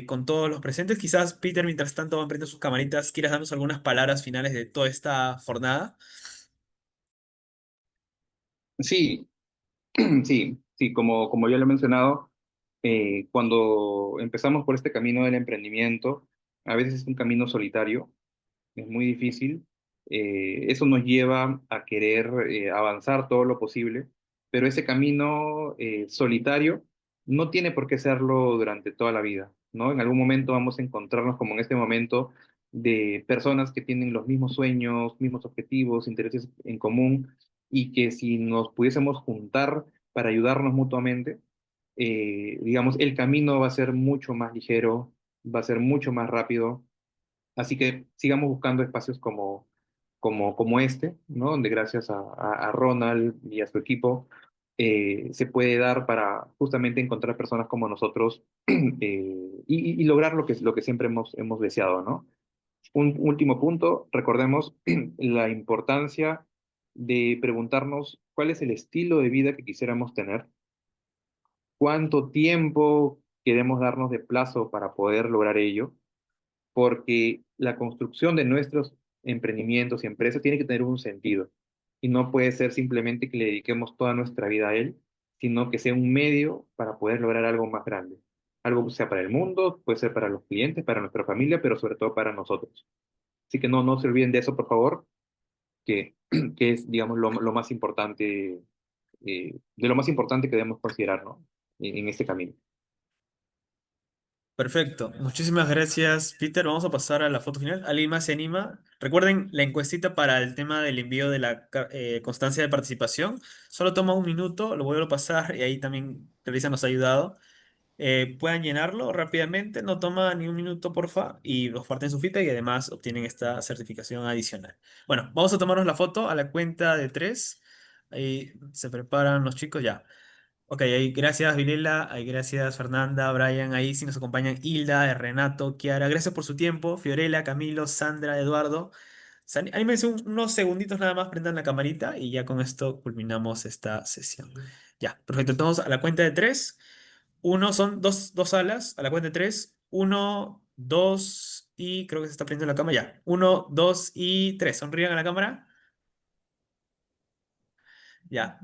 con todos los presentes. Quizás, Peter, mientras tanto van prendiendo sus camaritas, quieras darnos algunas palabras finales de toda esta jornada. Sí, sí, como ya lo he mencionado, cuando empezamos por este camino del emprendimiento, a veces es un camino solitario, es muy difícil. Eso nos lleva a querer avanzar todo lo posible, pero ese camino solitario no tiene por qué serlo durante toda la vida, ¿no? En algún momento vamos a encontrarnos, como en este momento, de personas que tienen los mismos sueños, mismos objetivos, intereses en común, y que si nos pudiésemos juntar para ayudarnos mutuamente, digamos, el camino va a ser mucho más ligero, va a ser mucho más rápido. Así que sigamos buscando espacios como este, ¿no? Donde gracias a Ronald y a su equipo se puede dar para justamente encontrar personas como nosotros y lograr lo que siempre hemos deseado, ¿no? Un último punto, recordemos la importancia de preguntarnos cuál es el estilo de vida que quisiéramos tener, cuánto tiempo queremos darnos de plazo para poder lograr ello, porque la construcción de nuestros emprendimientos y empresas tiene que tener un sentido y no puede ser simplemente que le dediquemos toda nuestra vida a él, sino que sea un medio para poder lograr algo más grande. Algo que sea para el mundo, puede ser para los clientes, para nuestra familia, pero sobre todo para nosotros. Así que no se olviden de eso, por favor, que, que es, digamos, lo más importante, de lo más importante que debemos considerar, ¿no? En este camino. Perfecto. Muchísimas gracias, Peter. Vamos a pasar a la foto final. ¿Alguien más se anima? Recuerden la encuestita para el tema del envío de la constancia de participación. Solo toma 1 minuto, lo vuelvo a pasar y ahí también Teresa nos ha ayudado. Puedan llenarlo rápidamente, no toma ni 1 minuto, porfa, y los parten su fita y además obtienen esta certificación adicional. Bueno, vamos a tomarnos la foto a la cuenta de 3. Ahí se preparan los chicos ya. Ok, ahí gracias Vilela, ahí gracias Fernanda, Brian, ahí sí nos acompañan Hilda, Renato, Kiara, gracias por su tiempo, Fiorella, Camilo, Sandra, Eduardo. Anímense unos segunditos nada más, prendan la camarita y ya con esto culminamos esta sesión. Ya, perfecto, entonces a la cuenta de 3, son dos salas, a la cuenta de 3, 1, 2 y creo que se está prendiendo la cámara ya. 1, 2 y 3, sonrían a la cámara. Ya.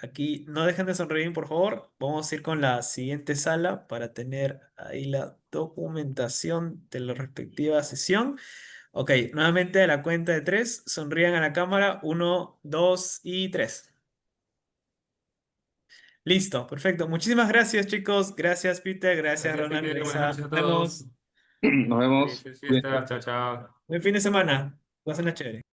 Aquí no dejen de sonreír, por favor. Vamos a ir con la siguiente sala para tener ahí la documentación de la respectiva sesión. Ok, nuevamente a la cuenta de 3, sonrían a la cámara. 1, 2 y 3. Listo, perfecto. Muchísimas gracias, chicos. Gracias, Peter. Gracias, Gracias, Ronald. Peter. Buenas Luisa. noches a Nos vemos. todos. Nos vemos. Felices Cuídense. fiestas. Chao, chao. Buen fin de semana. Pásenla chévere.